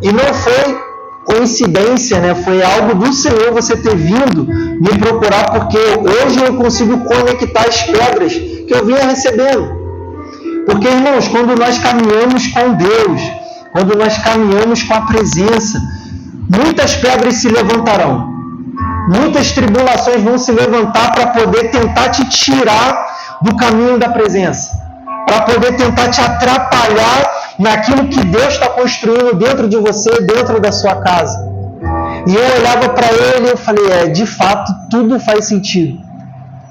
Speaker 3: E não foi coincidência, né? Foi algo do Senhor você ter vindo me procurar, porque hoje eu consigo conectar as pedras que eu vinha recebendo. Porque, irmãos, quando nós caminhamos com Deus, quando nós caminhamos com a presença, muitas pedras se levantarão. Muitas tribulações vão se levantar para poder tentar te tirar do caminho da presença, para poder tentar te atrapalhar naquilo que Deus está construindo dentro de você, dentro da sua casa. E eu olhava para ele e eu falei: de fato, tudo faz sentido.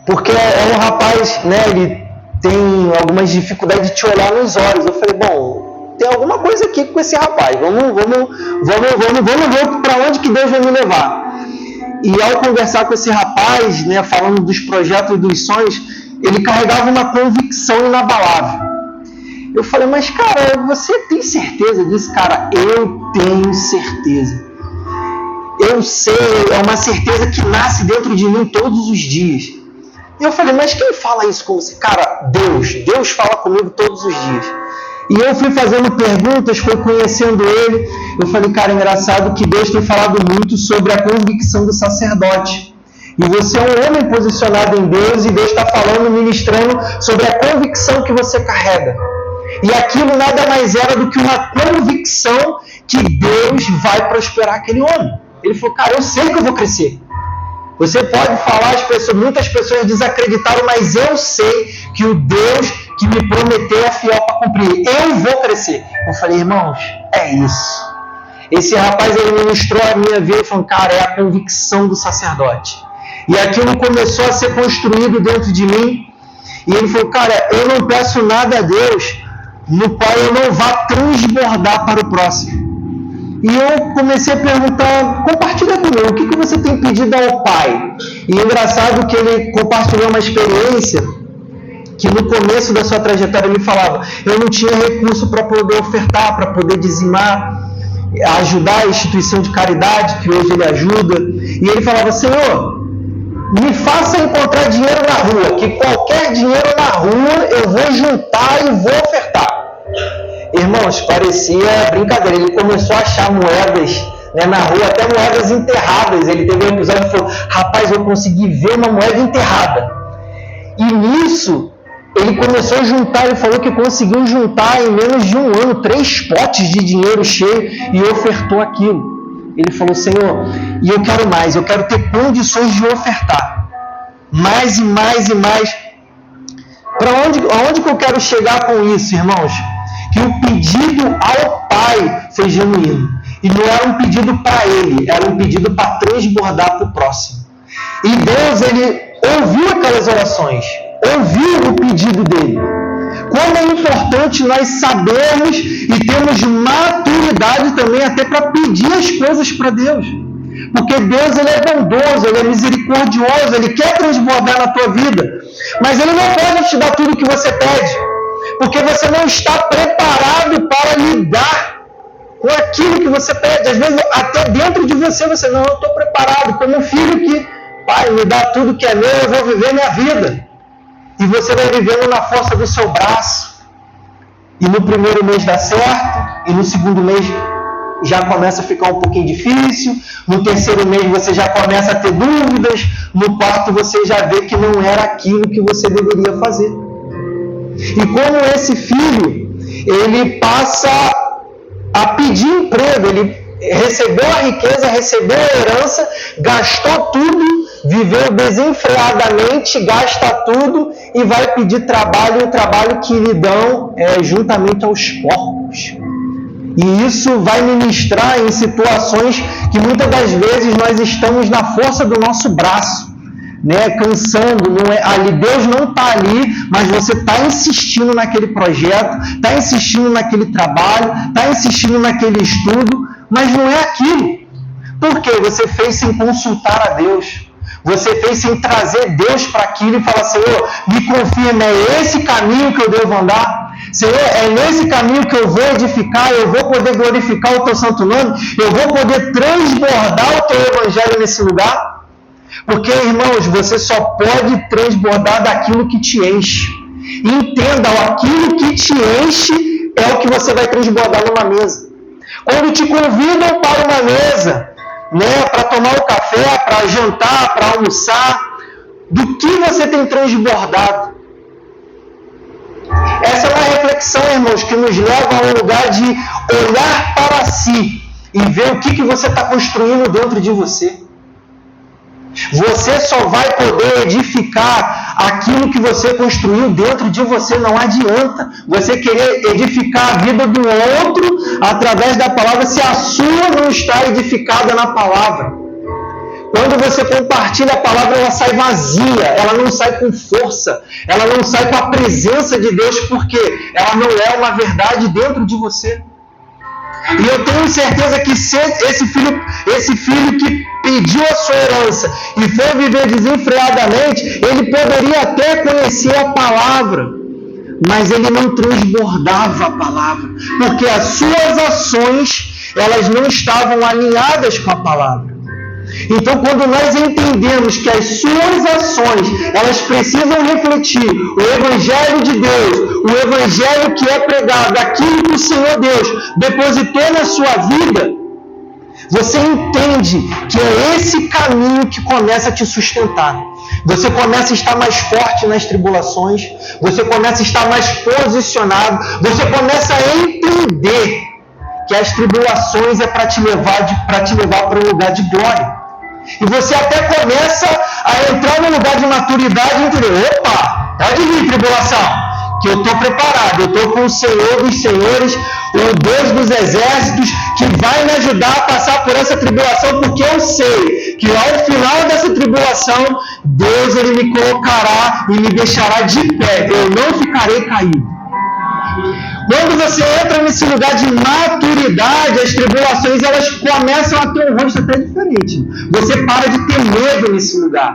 Speaker 3: Porque é um rapaz, né, ele tem algumas dificuldades de te olhar nos olhos. Eu falei: bom, tem alguma coisa aqui com esse rapaz, vamos ver para onde que Deus vai me levar. E ao conversar com esse rapaz, né, falando dos projetos e dos sonhos, ele carregava uma convicção inabalável. Eu falei: mas cara, você tem certeza disso? Cara, eu tenho certeza. Eu sei, é uma certeza que nasce dentro de mim todos os dias. E eu falei: mas quem fala isso com você? Cara, Deus fala comigo todos os dias. E eu fui fazendo perguntas, fui conhecendo ele. Eu falei: cara, engraçado que Deus tem falado muito sobre a convicção do sacerdote. E você é um homem posicionado em Deus, e Deus está falando, ministrando sobre a convicção que você carrega. E aquilo nada mais era do que uma convicção que Deus vai prosperar aquele homem. Ele falou: cara, eu sei que eu vou crescer. Você pode falar, muitas pessoas desacreditaram, mas eu sei que o Deus que me prometeu é fiel para cumprir. Eu vou crescer. Eu falei, irmãos, é isso. Esse rapaz, ele ministrou a minha vida e falou, cara, é a convicção do sacerdote. E aquilo começou a ser construído dentro de mim. E ele falou, cara, eu não peço nada a Deus no qual eu não vá transbordar para o próximo. E eu comecei a perguntar, compartilha comigo, o que você tem pedido ao Pai? E é engraçado que ele compartilhou uma experiência que no começo da sua trajetória ele falava, eu não tinha recurso para poder ofertar, para poder dizimar, ajudar a instituição de caridade, que hoje ele ajuda. E ele falava, Senhor, me faça encontrar dinheiro na rua, que qualquer dinheiro na rua eu vou juntar e vou ofertar. Irmãos, parecia brincadeira. Ele começou a achar moedas, né, na rua, até moedas enterradas. Ele teve um episódio e falou, rapaz, eu consegui ver uma moeda enterrada. E nisso, ele começou a juntar, ele falou que conseguiu juntar em menos de um ano 3 potes de dinheiro cheio e ofertou aquilo. Ele falou, Senhor, e eu quero mais, eu quero ter condições de ofertar. Mais e mais e mais. Aonde que eu quero chegar com isso, irmãos? Que o pedido ao Pai foi genuíno. E não era um pedido para ele, era um pedido para transbordar para o próximo. E Deus, ele ouviu aquelas orações, ouviu o pedido dele. Como é importante nós sabermos e termos maturidade também até para pedir as coisas para Deus. Porque Deus, ele é bondoso, ele é misericordioso, ele quer transbordar na tua vida. Mas ele não pode te dar tudo o que você pede. Porque você não está preparado para lidar com aquilo que você pede. Às vezes, até dentro de você, você não, eu estou preparado. Como um filho que, pai, me dá tudo que é meu, eu vou viver minha vida. E você vai vivendo na força do seu braço. E no primeiro mês dá certo, e no segundo mês já começa a ficar um pouquinho difícil, no terceiro mês você já começa a ter dúvidas, no quarto você já vê que não era aquilo que você deveria fazer. E como esse filho, ele passa a pedir emprego, ele recebeu a riqueza, recebeu a herança, gastou tudo, viveu desenfreadamente, gasta tudo e vai pedir trabalho, o trabalho que lhe dão juntamente aos porcos. E isso vai ministrar em situações que muitas das vezes nós estamos na força do nosso braço, né, cansando, ali, Deus não está ali, mas você está insistindo naquele projeto, está insistindo naquele trabalho, está insistindo naquele estudo, mas não é aquilo. Por quê? Você fez sem consultar a Deus. Você fez sem trazer Deus para aquilo e falar, Senhor, me confirma, é esse caminho que eu devo andar? Senhor, é nesse caminho que eu vou edificar, eu vou poder glorificar o Teu santo nome, eu vou poder transbordar o Teu evangelho nesse lugar? Porque, irmãos, você só pode transbordar daquilo que te enche. Entenda, aquilo que te enche é o que você vai transbordar numa mesa. Quando te convidam para uma mesa, né, para tomar um café, para jantar, para almoçar, do que você tem transbordado? Essa é uma reflexão, irmãos, que nos leva a um lugar de olhar para si e ver o que você está construindo dentro de você. Você só vai poder edificar aquilo que você construiu dentro de você. Não adianta você querer edificar a vida do outro através da palavra se a sua não está edificada na palavra. Quando você compartilha a palavra, ela sai vazia, ela não sai com força, ela não sai com a presença de Deus, porque ela não é uma verdade dentro de você. E eu tenho certeza que se esse filho que pediu a sua herança e foi viver desenfreadamente, ele poderia até conhecer a palavra, mas ele não transbordava a palavra, porque as suas ações, elas não estavam alinhadas com a palavra. Então, quando nós entendemos que as suas ações, elas precisam refletir o Evangelho de Deus, o Evangelho que é pregado, aquilo que o Senhor Deus depositou na sua vida, você entende que é esse caminho que começa a te sustentar. Você começa a estar mais forte nas tribulações, você começa a estar mais posicionado, você começa a entender que as tribulações é para te levar para um lugar de glória.
Speaker 4: E você até começa a entrar no lugar de maturidade e entender, opa, pode vir tribulação, que eu estou preparado, eu estou com o Senhor dos Senhores, o Deus dos exércitos, que vai me ajudar a passar por essa tribulação, porque eu sei que ao final dessa tribulação, Deus ele me colocará e me deixará de pé, eu não ficarei caído. Quando você entra nesse lugar de maturidade, as tribulações elas começam a ter um rosto até diferente. Você para de ter medo nesse lugar.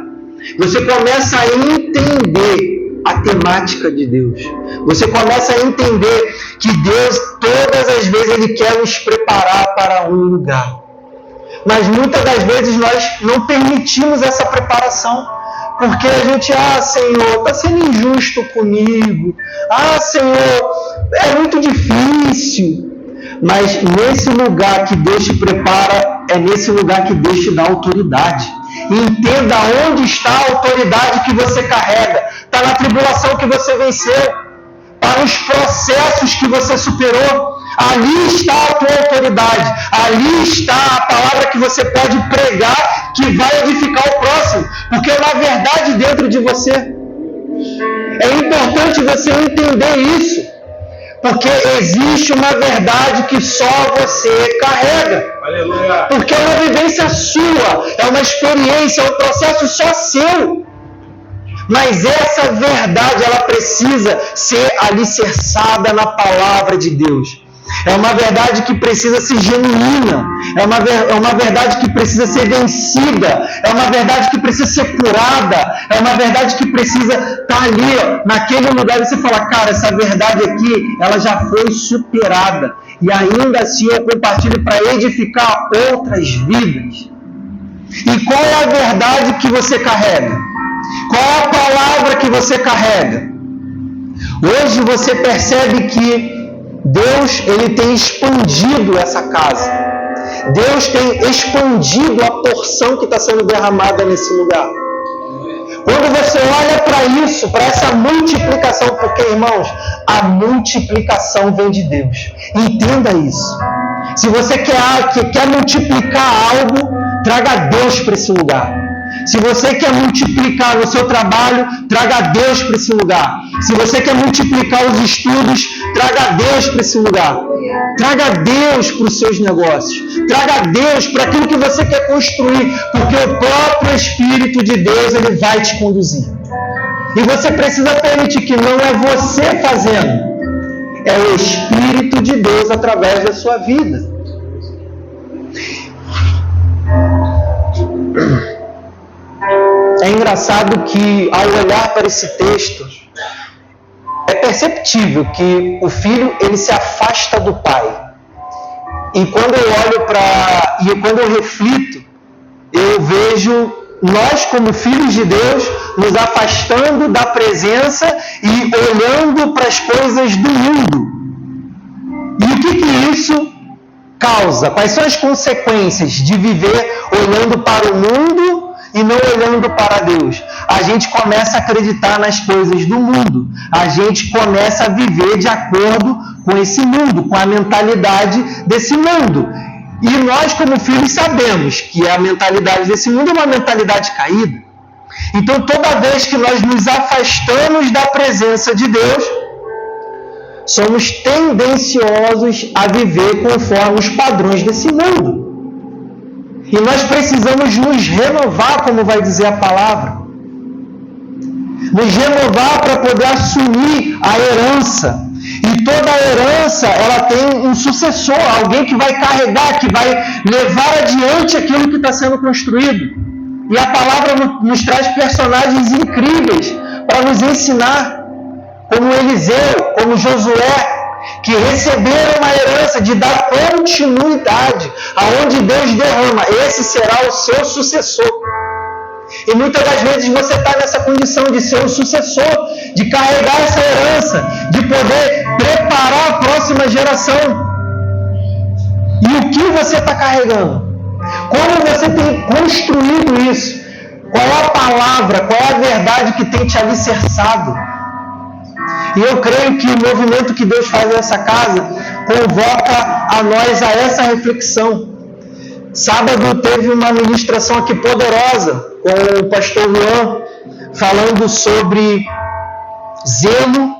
Speaker 4: Você começa a entender a temática de Deus. Você começa a entender que Deus, todas as vezes, Ele quer nos preparar para um lugar. Mas muitas das vezes nós não permitimos essa preparação. Porque a gente, Senhor, está sendo injusto comigo. Senhor, é muito difícil. Mas nesse lugar que Deus te prepara, é nesse lugar que Deus te dá autoridade. E entenda onde está a autoridade que você carrega. Está na tribulação que você venceu. Para os processos que você superou. Ali está a tua autoridade. Ali está a palavra que você pode pregar, que vai edificar o próximo. Porque é uma verdade dentro de você. É importante você entender isso. Porque existe uma verdade que só você carrega.
Speaker 2: Aleluia.
Speaker 4: Porque é uma vivência sua, é uma experiência, é um processo só seu. Mas essa verdade, ela precisa ser alicerçada na palavra de Deus. É uma verdade que precisa ser genuína. É uma verdade que precisa ser vencida. É uma verdade que precisa ser curada. É uma verdade que precisa estar ali, naquele lugar, e você fala, cara, essa verdade aqui, ela já foi superada. E ainda assim eu compartilho para edificar outras vidas. E qual é a verdade que você carrega? Qual é a palavra que você carrega? Hoje você percebe que Deus ele tem expandido essa casa. Deus tem expandido a porção que está sendo derramada nesse lugar. Quando você olha para isso, para essa multiplicação, porque, irmãos, a multiplicação vem de Deus. Entenda isso. Se você quer multiplicar algo, traga Deus para esse lugar. Se você quer multiplicar no seu trabalho, traga Deus para esse lugar. Se você quer multiplicar os estudos, traga Deus para esse lugar. Traga Deus para os seus negócios. Traga Deus para aquilo que você quer construir. Porque o próprio Espírito de Deus ele vai te conduzir. E você precisa permitir que não é você fazendo. É o Espírito de Deus através da sua vida. É engraçado que, ao olhar para esse texto, é perceptível que o filho ele se afasta do pai. E quando eu olho quando eu reflito, eu vejo nós, como filhos de Deus, nos afastando da presença e olhando para as coisas do mundo. E o que isso causa? Quais são as consequências de viver olhando para o mundo e não olhando para Deus? A gente começa a acreditar nas coisas do mundo. A gente começa a viver de acordo com esse mundo, com a mentalidade desse mundo. E nós, como filhos, sabemos que a mentalidade desse mundo é uma mentalidade caída. Então, toda vez que nós nos afastamos da presença de Deus, somos tendenciosos a viver conforme os padrões desse mundo. E nós precisamos nos renovar, como vai dizer a palavra. Nos renovar para poder assumir a herança. E toda a herança, ela tem um sucessor, alguém que vai carregar, que vai levar adiante aquilo que está sendo construído. E a palavra nos traz personagens incríveis para nos ensinar, como Eliseu, como Josué, que receberam a herança de dar continuidade aonde Deus derrama. Esse será o seu sucessor. E muitas das vezes você está nessa condição de ser o sucessor, de carregar essa herança, de poder preparar a próxima geração. E o que você está carregando? Como você tem construído isso? Qual é a palavra, qual é a verdade que tem te alicerçado? E eu creio que o movimento que Deus faz nessa casa convoca a nós a essa reflexão. Sábado teve uma ministração aqui poderosa com o pastor Luan, falando sobre zelo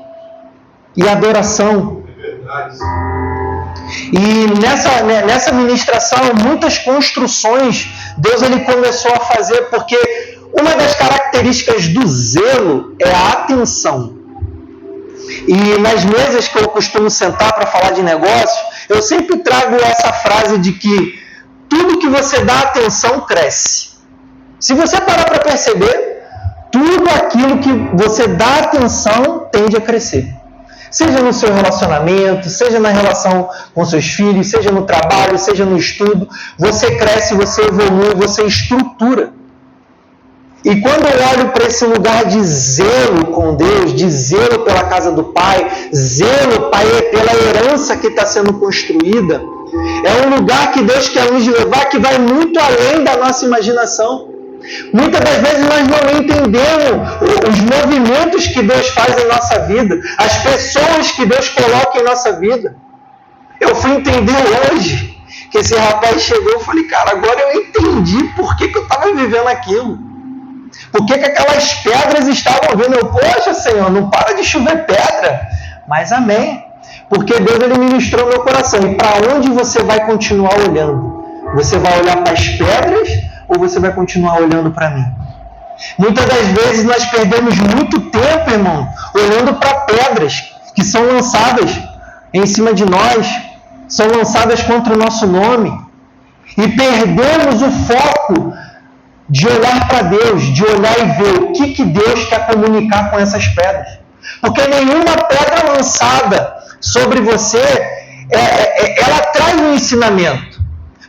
Speaker 4: e adoração. E nessa ministração, muitas construções Deus ele começou a fazer, porque uma das características do zelo é a atenção. E nas mesas que eu costumo sentar para falar de negócio, eu sempre trago essa frase de que tudo que você dá atenção cresce. Se você parar para perceber, tudo aquilo que você dá atenção tende a crescer. Seja no seu relacionamento, seja na relação com seus filhos, seja no trabalho, seja no estudo, você cresce, você evolui, você estrutura. E quando eu olho para esse lugar de zelo com Deus, de zelo pela casa do Pai, zelo, Pai, pela herança que está sendo construída, é um lugar que Deus quer nos levar que vai muito além da nossa imaginação. Muitas das vezes nós não entendemos os movimentos que Deus faz em nossa vida, as pessoas que Deus coloca em nossa vida. Eu fui entender hoje que esse rapaz chegou e falei, cara, agora eu entendi por que eu estava vivendo aquilo. Por que aquelas pedras estavam vindo? Eu, poxa, Senhor, não para de chover pedra. Mas amém. Porque Deus ele ministrou meu coração. E para onde você vai continuar olhando? Você vai olhar para as pedras ou você vai continuar olhando para mim? Muitas das vezes nós perdemos muito tempo, irmão, olhando para pedras que são lançadas em cima de nós, são lançadas contra o nosso nome. E perdemos o foco de olhar para Deus, de olhar e ver o que Deus quer comunicar com essas pedras. Porque nenhuma pedra lançada sobre você, ela traz um ensinamento.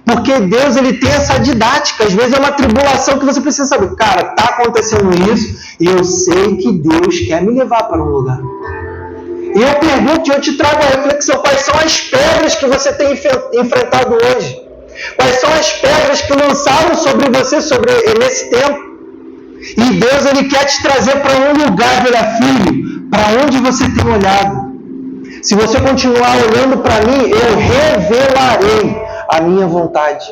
Speaker 4: Porque Deus ele tem essa didática. Às vezes é uma tribulação que você precisa saber. Cara, está acontecendo isso e eu sei que Deus quer me levar para um lugar. E eu pergunto, eu te trago a reflexão. Quais são as pedras que você tem enfrentado hoje? Quais são as pedras que lançaram sobre você nesse tempo? E Deus ele quer te trazer para um lugar, meu filho, para onde você tem olhado. Se você continuar olhando para mim, eu revelarei a minha vontade.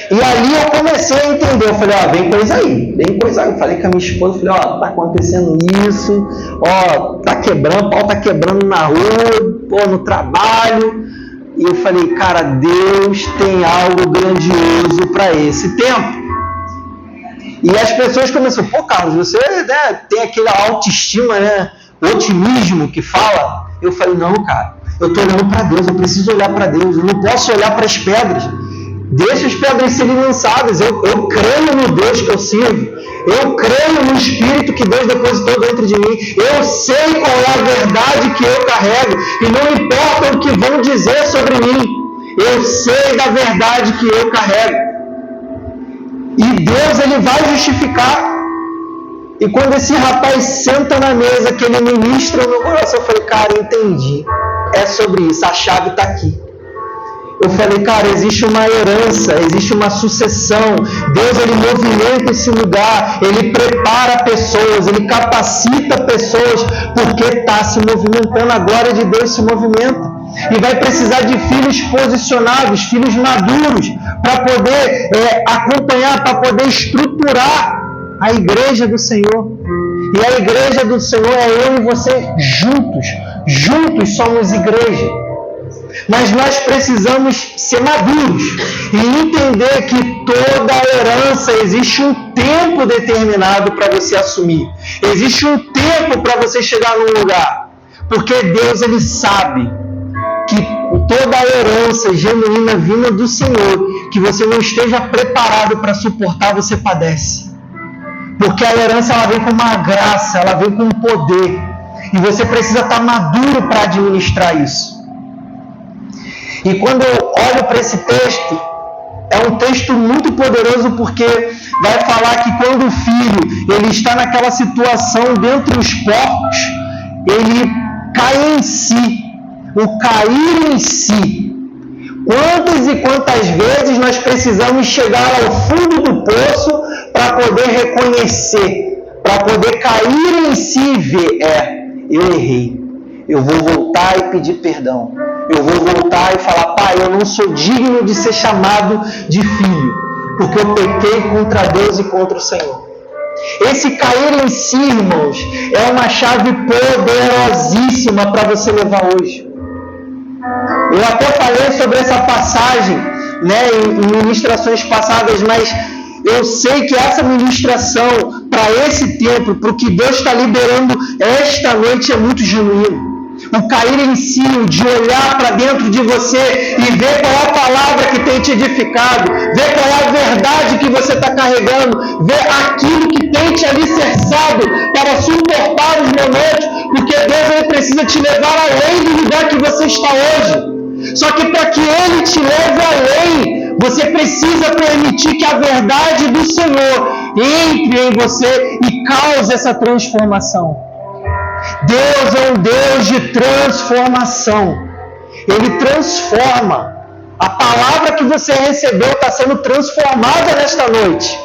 Speaker 4: E ali eu comecei a entender. Eu falei, vem coisa aí, vem coisa aí. Eu falei com a minha esposa, falei, tá acontecendo isso, tá quebrando, o pau tá quebrando na rua, no trabalho. E eu falei, cara, Deus tem algo grandioso para esse tempo. E as pessoas começam, Carlos, você tem aquela autoestima, otimismo que fala. Eu falei, não, cara, eu estou olhando para Deus, eu preciso olhar para Deus, eu não posso olhar para as pedras. Deixa as pedras serem lançadas. Eu creio no Deus que eu sirvo. Eu creio no Espírito que Deus depositou dentro de mim. Eu sei qual é a verdade que eu carrego. E não importa o que vão dizer sobre mim. Eu sei da verdade que eu carrego. E Deus ele vai justificar. E quando esse rapaz senta na mesa, que ele ministra o meu coração, eu falei, cara, entendi. É sobre isso, a chave está aqui. Eu falei, cara, existe uma herança, existe uma sucessão. Deus, ele movimenta esse lugar, ele prepara pessoas, ele capacita pessoas, porque está se movimentando, a glória de Deus se movimenta. E vai precisar de filhos posicionados, filhos maduros, para poder acompanhar, para poder estruturar a igreja do Senhor. E a igreja do Senhor é eu e você juntos. Juntos somos igreja. Mas nós precisamos ser maduros e entender que toda herança existe um tempo determinado para você assumir. Existe um tempo para você chegar num lugar. Porque Deus ele sabe que toda a herança genuína vinda do Senhor, que você não esteja preparado para suportar, você padece. Porque a herança ela vem com uma graça, ela vem com um poder. E você precisa estar maduro para administrar isso. E quando eu olho para esse texto, é um texto muito poderoso, porque vai falar que quando o filho ele está naquela situação dentre os porcos, ele cai em si, o cair em si. Quantas e quantas vezes nós precisamos chegar ao fundo do poço para poder reconhecer, para poder cair em si e ver, eu errei, eu vou voltar e pedir perdão. eu vou voltar e falar: Pai, eu não sou digno de ser chamado de filho, porque eu pequei contra Deus e contra o Senhor. Esse cair em si, irmãos, é uma chave poderosíssima para você levar hoje. Eu até falei sobre essa passagem, né, em ministrações passadas, mas eu sei que essa ministração, para esse tempo, para o que Deus está liberando esta noite, é muito genuíno. O cair em si, de olhar para dentro de você e ver qual é a palavra que tem te edificado, ver qual é a verdade que você está carregando, ver aquilo que tem te alicerçado para suportar os momentos, porque Deus ele precisa te levar além do lugar que você está hoje. Só que para que Ele te leve além, você precisa permitir que a verdade do Senhor entre em você e cause essa transformação. Deus é um Deus de transformação. Ele transforma. A palavra que você recebeu está sendo transformada nesta noite.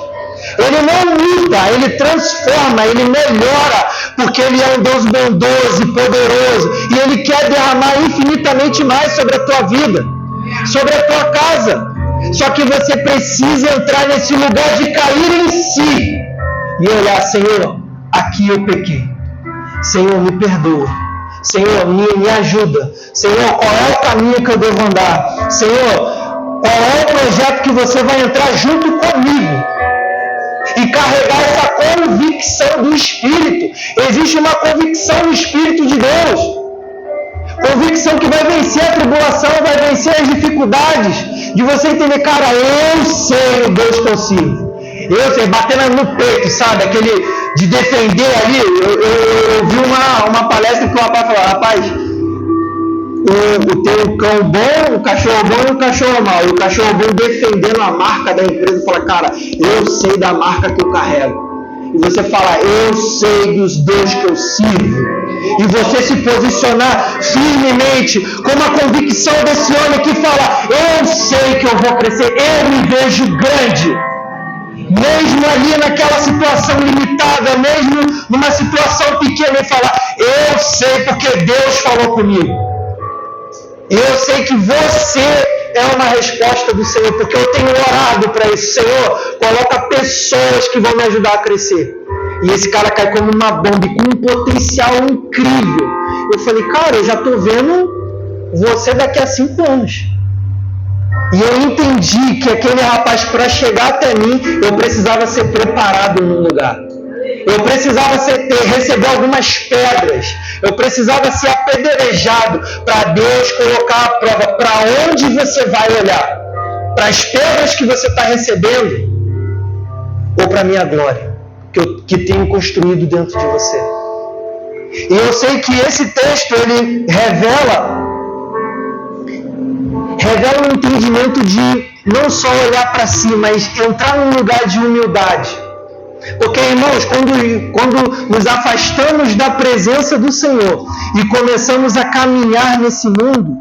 Speaker 4: Ele não muda, Ele transforma, Ele melhora, porque Ele é um Deus bondoso e poderoso, e Ele quer derramar infinitamente mais sobre a tua vida, sobre a tua casa. Só que você precisa entrar nesse lugar de cair em si e olhar: Senhor, aqui eu pequei. Senhor, me perdoa. Senhor, me ajuda. Senhor, qual é o caminho que eu devo andar? Senhor, qual é o projeto que você vai entrar junto comigo? E carregar essa convicção do Espírito. Existe uma convicção no Espírito de Deus. Convicção que vai vencer a tribulação, vai vencer as dificuldades. De você entender: cara, eu sei o Deus que eu sirvo. Eu sei, batendo no peito, sabe? Aquele de defender ali. Eu vi uma palestra que o rapaz falou: rapaz, tem um cão bom, um cachorro bom e um cachorro mau. E o cachorro bom defendendo a marca da empresa, fala: cara, eu sei da marca que eu carrego. E você fala: eu sei dos Deus que eu sirvo. E você se posicionar firmemente com uma convicção desse homem que fala: eu sei que eu vou crescer, eu me vejo grande. Mesmo ali naquela situação limitada, mesmo numa situação pequena, e falar: eu sei porque Deus falou comigo. Eu sei que você é uma resposta do Senhor, porque eu tenho orado para isso. Senhor, coloca pessoas que vão me ajudar a crescer. E esse cara cai como uma bomba, com um potencial incrível. Eu falei: cara, eu já estou vendo você daqui a 5 anos. E eu entendi que aquele rapaz, para chegar até mim, eu precisava ser preparado num lugar. Eu precisava receber algumas pedras. Eu precisava ser apedrejado para Deus colocar a prova. Para onde você vai olhar? Para as pedras que você está recebendo? Ou para a minha glória? Que tenho construído dentro de você. E eu sei que esse texto, ele revela um entendimento de não só olhar para si, mas entrar num lugar de humildade. Porque, irmãos, quando nos afastamos da presença do Senhor e começamos a caminhar nesse mundo,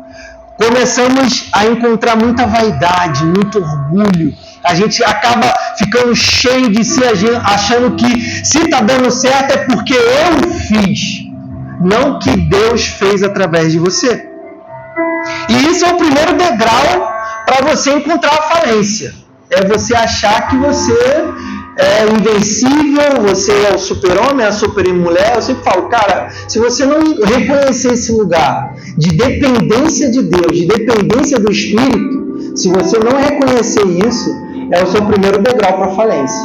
Speaker 4: começamos a encontrar muita vaidade, muito orgulho. A gente acaba ficando cheio de si, achando que se está dando certo é porque eu fiz, não que Deus fez através de você. E isso é o primeiro degrau para você encontrar a falência. É você achar que você é invencível, você é o super-homem, a super-mulher. Eu sempre falo: cara, se você não reconhecer esse lugar de dependência de Deus, de dependência do Espírito, se você não reconhecer isso, é o seu primeiro degrau para a falência.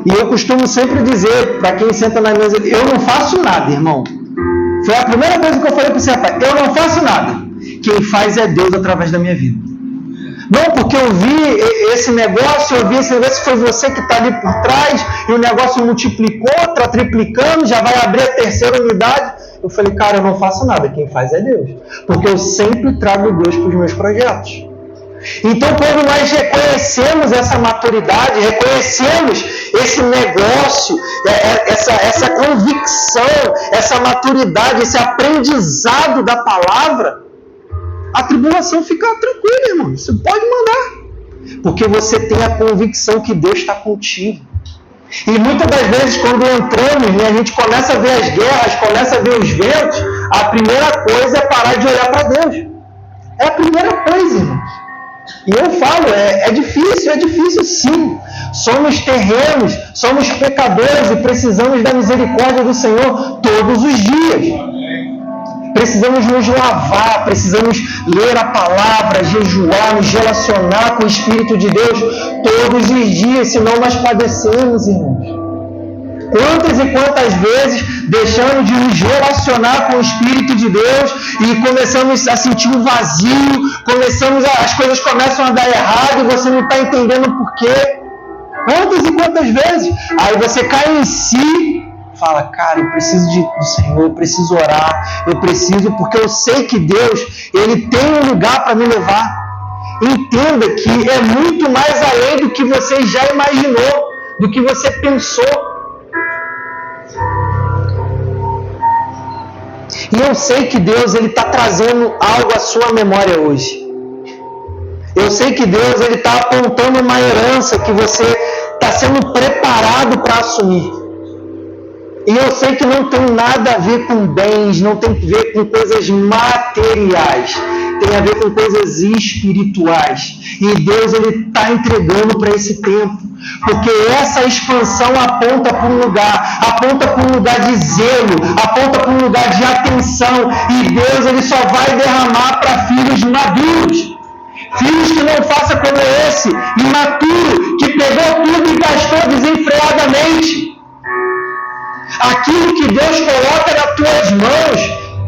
Speaker 4: E eu costumo sempre dizer para quem senta na mesa: eu não faço nada, irmão. Foi a primeira coisa que eu falei para você: rapaz, eu não faço nada. Quem faz é Deus através da minha vida. Não porque eu vi esse negócio, foi você que está ali por trás, e o negócio multiplicou, está triplicando, já vai abrir a 3ª unidade. Eu falei: cara, eu não faço nada, quem faz é Deus. Porque eu sempre trago Deus para os meus projetos. Então, quando nós reconhecemos essa maturidade, reconhecemos esse negócio, essa convicção, essa maturidade, esse aprendizado da palavra, a tribulação fica tranquila, irmão. Você pode mandar. Porque você tem a convicção que Deus está contigo. E muitas das vezes, quando entramos, a gente começa a ver as guerras, começa a ver os ventos, a primeira coisa é parar de olhar para Deus. É a primeira coisa, irmãos. E eu falo, é difícil sim. Somos terrenos, somos pecadores e precisamos da misericórdia do Senhor todos os dias. Precisamos nos lavar, precisamos ler a palavra, jejuar, nos relacionar com o Espírito de Deus todos os dias, senão nós padecemos, irmãos. Quantas e quantas vezes deixamos de nos relacionar com o Espírito de Deus e começamos a sentir um vazio, as coisas começam a dar errado e você não está entendendo por quê. Quantas e quantas vezes? Aí você cai em si, fala, cara, eu preciso do Senhor, eu preciso orar, porque eu sei que Deus, Ele tem um lugar para me levar. Entenda que é muito mais além do que você já imaginou, do que você pensou. E eu sei que Deus está trazendo algo à sua memória hoje. Eu sei que Deus está apontando uma herança que você está sendo preparado para assumir. E eu sei que não tem nada a ver com bens, não tem a ver com coisas materiais. Tem a ver com coisas espirituais. E Deus está entregando para esse tempo. Porque essa expansão aponta para um lugar de zelo, aponta para um lugar de atenção. E Deus só vai derramar para filhos maduros. Filhos que não façam como esse, imaturo, que pegou tudo e gastou desenfreadamente. Aquilo que Deus coloca nas tuas mãos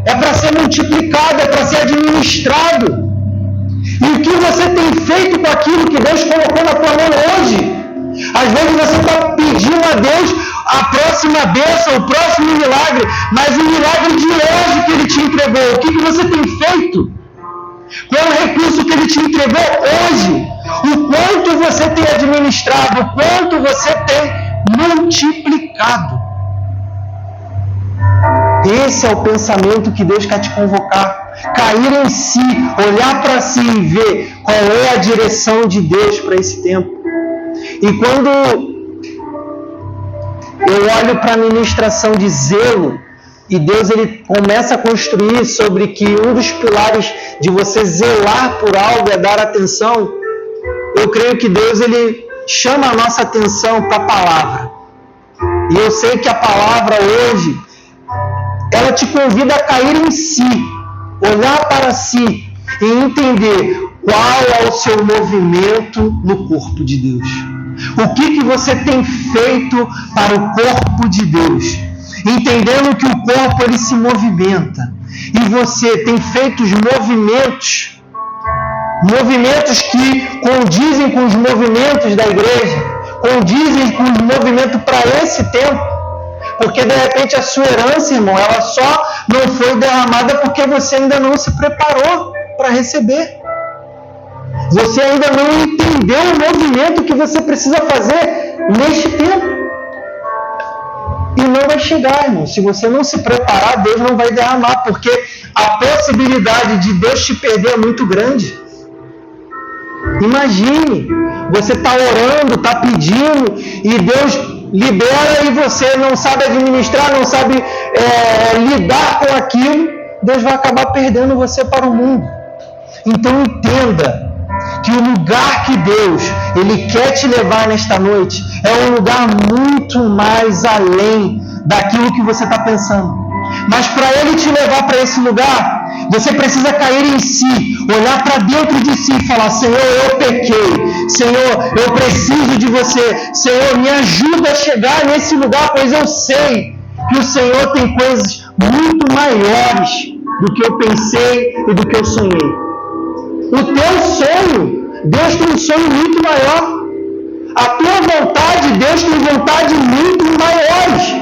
Speaker 4: é para ser multiplicado, é para ser administrado. E o que você tem feito com aquilo que Deus colocou na tua mão hoje? Às vezes você está pedindo a Deus a próxima bênção, o próximo milagre, mas o milagre de hoje que Ele te entregou, o que você tem feito? Qual é o recurso que Ele te entregou hoje? O quanto você tem administrado, o quanto você tem multiplicado. Esse é o pensamento que Deus quer te convocar. Cair em si, olhar para si e ver qual é a direção de Deus para esse tempo. E quando eu olho para a ministração de zelo, e Deus começa a construir sobre que um dos pilares de você zelar por algo é dar atenção, eu creio que Deus chama a nossa atenção para a palavra. E eu sei que a palavra hoje, ela te convida a cair em si, olhar para si e entender qual é o seu movimento no corpo de Deus. O que você tem feito para o corpo de Deus? Entendendo que o corpo ele se movimenta. E você tem feito os movimentos que condizem com os movimentos da igreja, condizem com os movimentos para esse tempo. Porque de repente a sua herança, irmão, ela só não foi derramada porque você ainda não se preparou para receber. Você ainda não entendeu o movimento que você precisa fazer neste tempo. E não vai chegar, irmão. Se você não se preparar, Deus não vai derramar, porque a possibilidade de Deus te perder é muito grande. Imagine, você está orando, está pedindo, e Deus libera e você não sabe administrar, não sabe lidar com aquilo, Deus vai acabar perdendo você para o mundo. Então entenda que o lugar que Deus Ele quer te levar nesta noite é um lugar muito mais além daquilo que você está pensando. Mas para Ele te levar para esse lugar, você precisa cair em si, olhar para dentro de si e falar: Senhor, eu pequei. Senhor, eu preciso de você. Senhor, me ajuda a chegar nesse lugar, pois eu sei que o Senhor tem coisas muito maiores do que eu pensei e do que eu sonhei. O teu sonho, Deus tem um sonho muito maior. A tua vontade, Deus tem vontade muito maiores.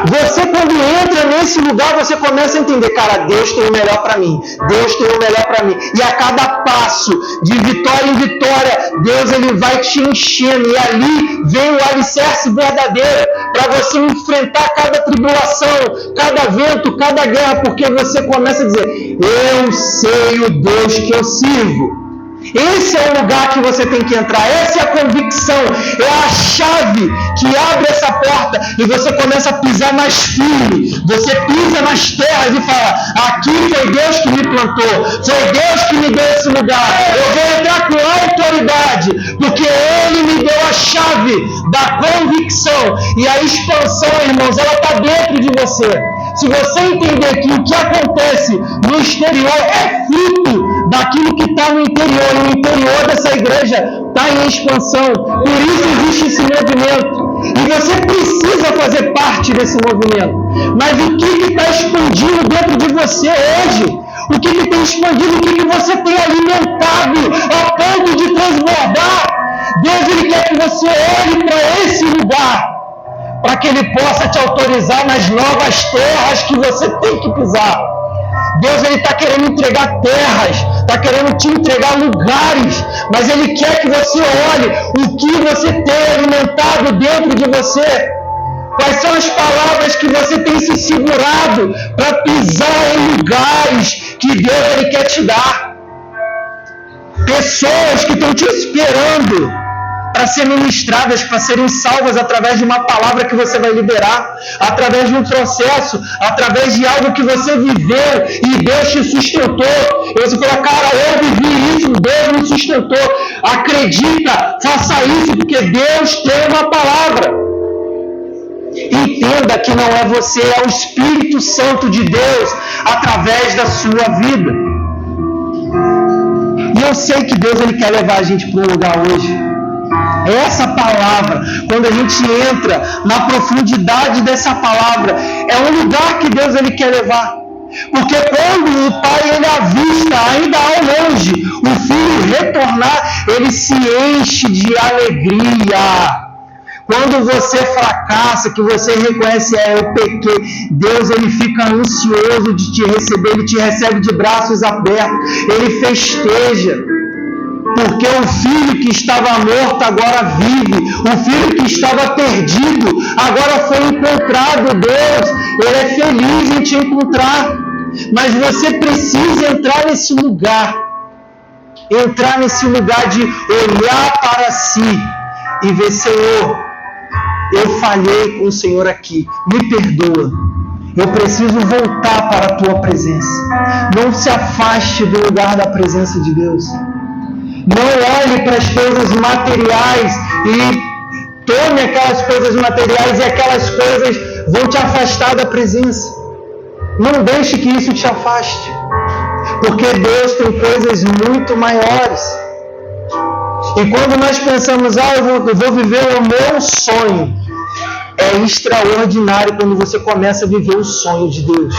Speaker 4: Você, quando entra nesse lugar, você começa a entender: cara, Deus tem o melhor para mim. Deus tem o melhor para mim. E a cada passo, de vitória em vitória, Deus ele vai te enchendo. E ali vem o alicerce verdadeiro para você enfrentar cada tribulação, cada vento, cada guerra, porque você começa a dizer: eu sei o Deus que eu sirvo. Esse é o lugar que você tem que entrar, essa é a convicção, é a chave que abre essa porta e você começa a pisar mais firme, você pisa nas terras e fala: aqui foi Deus que me plantou, foi Deus que me deu esse lugar, eu vou entrar com autoridade, porque Ele me deu a chave da convicção. E a expansão, irmãos, ela está dentro de você. Se você entender que o que acontece no exterior é fruto daquilo que está no interior, e o interior dessa igreja está em expansão, por isso existe esse movimento. E você precisa fazer parte desse movimento. Mas o que está expandindo dentro de você hoje? O que tem expandido? O que você tem alimentado a ponto de transbordar? Deus, Ele quer que você olhe para esse lugar, para que Ele possa te autorizar nas novas terras que você tem que pisar. Deus, Ele está querendo entregar terras, está querendo te entregar lugares, mas Ele quer que você olhe o que você tem alimentado dentro de você. Quais são as palavras que você tem se segurado para pisar em lugares que Deus, Ele quer te dar? Pessoas que estão te esperando para serem ministradas, para serem salvas através de uma palavra que você vai liberar, através de um processo, através de algo que você viveu e Deus te sustentou. E você fala: cara, eu vivi isso, Deus me sustentou. Acredita, faça isso, porque Deus tem uma palavra. Entenda que não é você, é o Espírito Santo de Deus através da sua vida. E eu sei que Deus, Ele quer levar a gente para um lugar hoje. Essa palavra, quando a gente entra na profundidade dessa palavra, é um lugar que Deus, Ele quer levar. Porque quando o Pai, Ele avista, ainda ao longe, o Filho retornar, Ele se enche de alegria. Quando você fracassa, que você reconhece: eu pequei, Deus, Ele fica ansioso de te receber, Ele te recebe de braços abertos, Ele festeja. Porque o filho que estava morto agora vive, o filho que estava perdido agora foi encontrado. Deus, Ele é feliz em te encontrar, mas você precisa entrar nesse lugar de olhar para si e ver: Senhor, eu falhei com o Senhor aqui, me perdoa, eu preciso voltar para a Tua presença. Não se afaste do lugar da presença de Deus. Não olhe para as coisas materiais e tome aquelas coisas materiais, e aquelas coisas vão te afastar da presença. Não deixe que isso te afaste, porque Deus tem coisas muito maiores. E quando nós pensamos: eu vou viver o meu sonho, é extraordinário quando você começa a viver o sonho de Deus.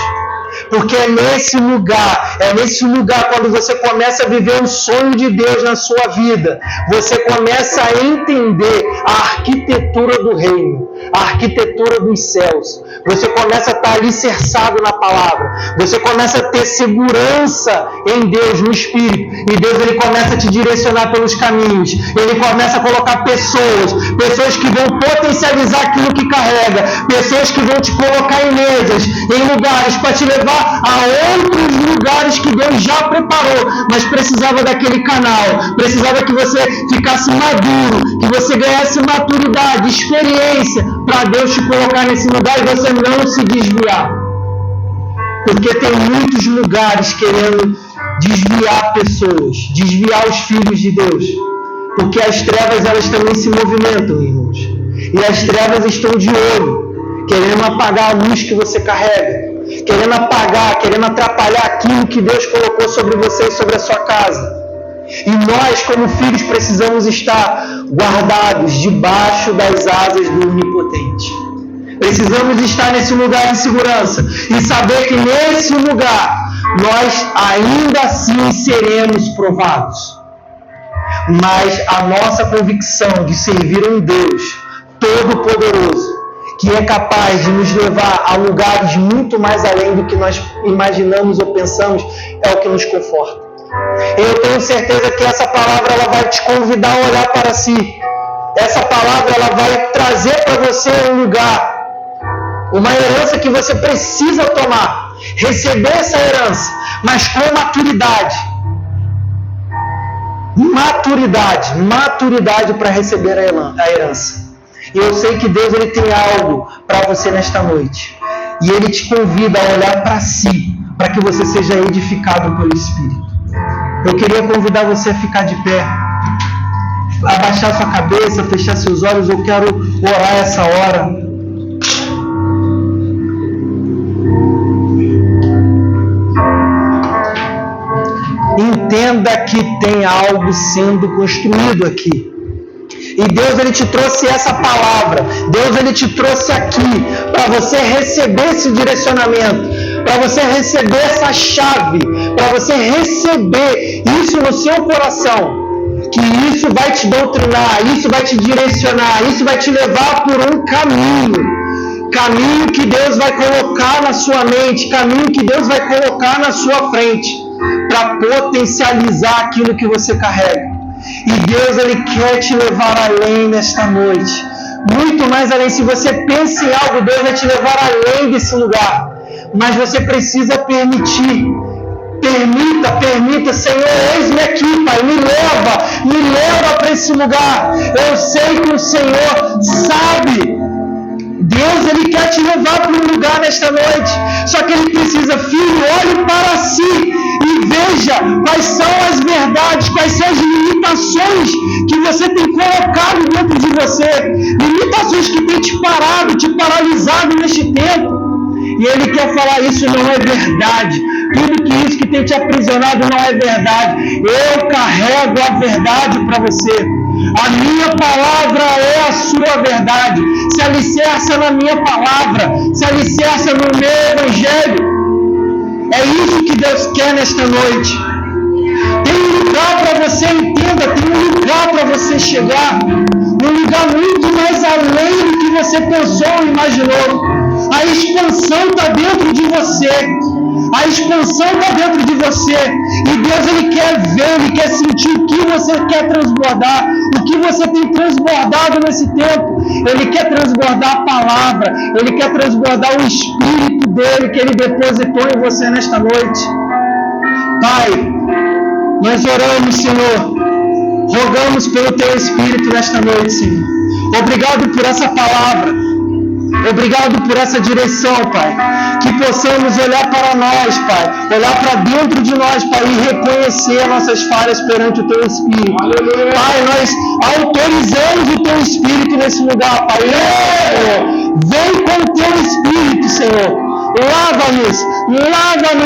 Speaker 4: Porque é nesse lugar, quando você começa a viver o sonho de Deus na sua vida, você começa a entender a arquitetura do reino, a arquitetura dos céus. Você começa a estar alicerçado na palavra, você começa a ter segurança em Deus, no Espírito, e Deus, Ele começa a te direcionar pelos caminhos, Ele começa a colocar pessoas que vão potencializar aquilo que carrega, pessoas que vão te colocar em mesas, em lugares para te levar a outros lugares que Deus já preparou, mas precisava daquele canal, precisava que você ficasse maduro, que você ganhasse maturidade, experiência, para Deus te colocar nesse lugar e você não se desviar. Porque tem muitos lugares querendo desviar pessoas, desviar os filhos de Deus, porque as trevas, elas também se movimentam, irmãos, e as trevas estão de olho, querendo apagar a luz que você carrega, querendo apagar, querendo atrapalhar aquilo que Deus colocou sobre você e sobre a sua casa. E nós, como filhos, precisamos estar guardados debaixo das asas do Onipotente. Precisamos estar nesse lugar de segurança e saber que nesse lugar nós ainda assim seremos provados. Mas a nossa convicção de servir um Deus Todo-Poderoso, que é capaz de nos levar a lugares muito mais além do que nós imaginamos ou pensamos, é o que nos conforta. Eu tenho certeza que essa palavra, ela vai te convidar a olhar para si. Essa palavra, ela vai trazer para você um lugar, uma herança que você precisa tomar, receber essa herança, mas com maturidade. maturidade para receber a herança. E eu sei que Deus ele tem algo para você nesta noite. E Ele te convida a olhar para si, para que você seja edificado pelo Espírito. Eu queria convidar você a ficar de pé, abaixar sua cabeça, fechar seus olhos. Eu quero orar essa hora. Entenda que tem algo sendo construído aqui. E Deus ele te trouxe essa palavra. Deus ele te trouxe aqui para você receber esse direcionamento, para você receber essa chave, para você receber isso no seu coração. Que isso vai te doutrinar, isso vai te direcionar, isso vai te levar por um caminho que Deus vai colocar na sua mente, caminho que Deus vai colocar na sua frente, para potencializar aquilo que você carrega. E Deus ele quer te levar além nesta noite, muito mais além. Se você pensa em algo, Deus vai te levar além desse lugar, mas você precisa permitir. Permita, Senhor, eis-me aqui, Pai, me leva para esse lugar. Eu sei que o Senhor sabe. Deus ele quer te levar para um lugar nesta noite, só que Ele precisa, filho, olhe para si e veja quais são as verdades, quais são as limitações que você tem colocado dentro de você, limitações que têm te parado, te paralisado neste tempo. E Ele quer falar: isso não é verdade, tudo que isso que tem te aprisionado não é verdade. Eu carrego a verdade para você. A minha palavra é a sua verdade. Se alicerça na minha palavra, se alicerça no meu evangelho. É isso que Deus quer nesta noite. Tem um lugar para você, entenda, tem um lugar para você chegar, um lugar muito mais além do que você pensou ou imaginou. A expansão está dentro de você. A expansão está dentro de você. E Deus ele quer ver, Ele quer sentir o que você quer transbordar, o que você tem transbordado nesse tempo. Ele quer transbordar a palavra, Ele quer transbordar o Espírito dEle que Ele depositou em você nesta noite. Pai, nós oramos, Senhor, rogamos pelo Teu Espírito nesta noite, Senhor. Obrigado por essa palavra. Obrigado por essa direção, Pai. Que possamos olhar para nós, Pai. Olhar para dentro de nós, Pai. E reconhecer nossas falhas perante o Teu Espírito. Aleluia. Pai, nós autorizamos o Teu Espírito nesse lugar, Pai. Vem com o Teu Espírito, Senhor. Lava-nos,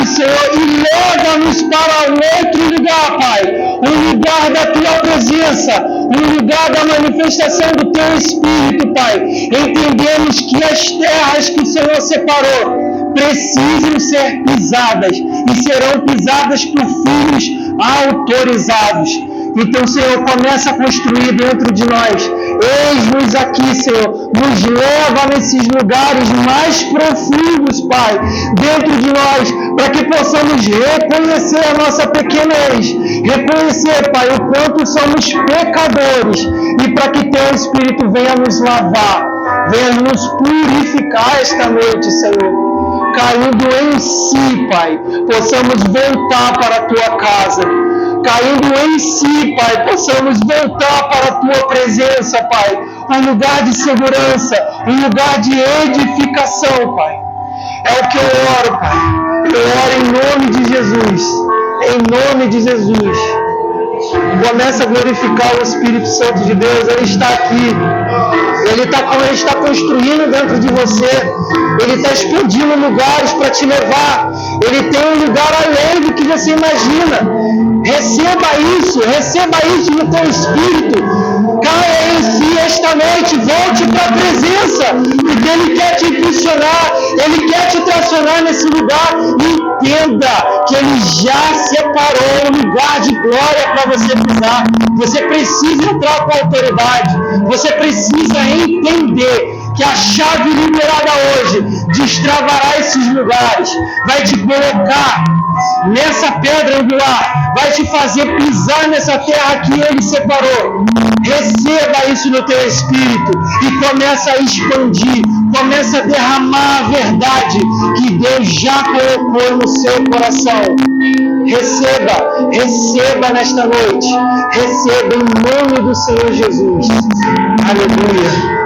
Speaker 4: Senhor, e leva-nos para outro lugar, Pai. Um lugar da Tua presença, um lugar da manifestação do Teu Espírito, Pai. Entendemos que as terras que o Senhor separou precisam ser pisadas e serão pisadas por filhos autorizados. Então, Senhor, começa a construir dentro de nós. Eis-nos aqui, Senhor. Nos leva nesses lugares mais profundos, Pai, dentro de nós, para que possamos reconhecer a nossa pequenez, reconhecer, Pai, o quanto somos pecadores, e para que Teu Espírito venha nos lavar, venha nos purificar esta noite, Senhor. Caindo em si, Pai, possamos voltar para a Tua casa. Caindo em si, Pai, possamos voltar para a Tua presença, Pai. Um lugar de segurança, um lugar de edificação, Pai. É o que eu oro, Pai. Eu oro em nome de Jesus. Em nome de Jesus. Começa a glorificar o Espírito Santo de Deus. Ele está aqui. Ele está construindo dentro de você. Ele está expandindo lugares para te levar. Ele tem um lugar além do que você imagina. Receba isso no teu espírito. Caia em si esta noite, volte para a presença, porque Ele quer te impulsionar, Ele quer te tracionar nesse lugar. Entenda que Ele já separou um lugar de glória para você pisar. Você precisa entrar com autoridade, você precisa entender que a chave liberada hoje destravará esses lugares, vai te colocar nessa pedra angular, vai te fazer pisar nessa terra que Ele separou. Receba isso no teu espírito e começa a expandir, começa a derramar a verdade que Deus já colocou no seu coração. Receba nesta noite, receba em nome do Senhor Jesus. Aleluia.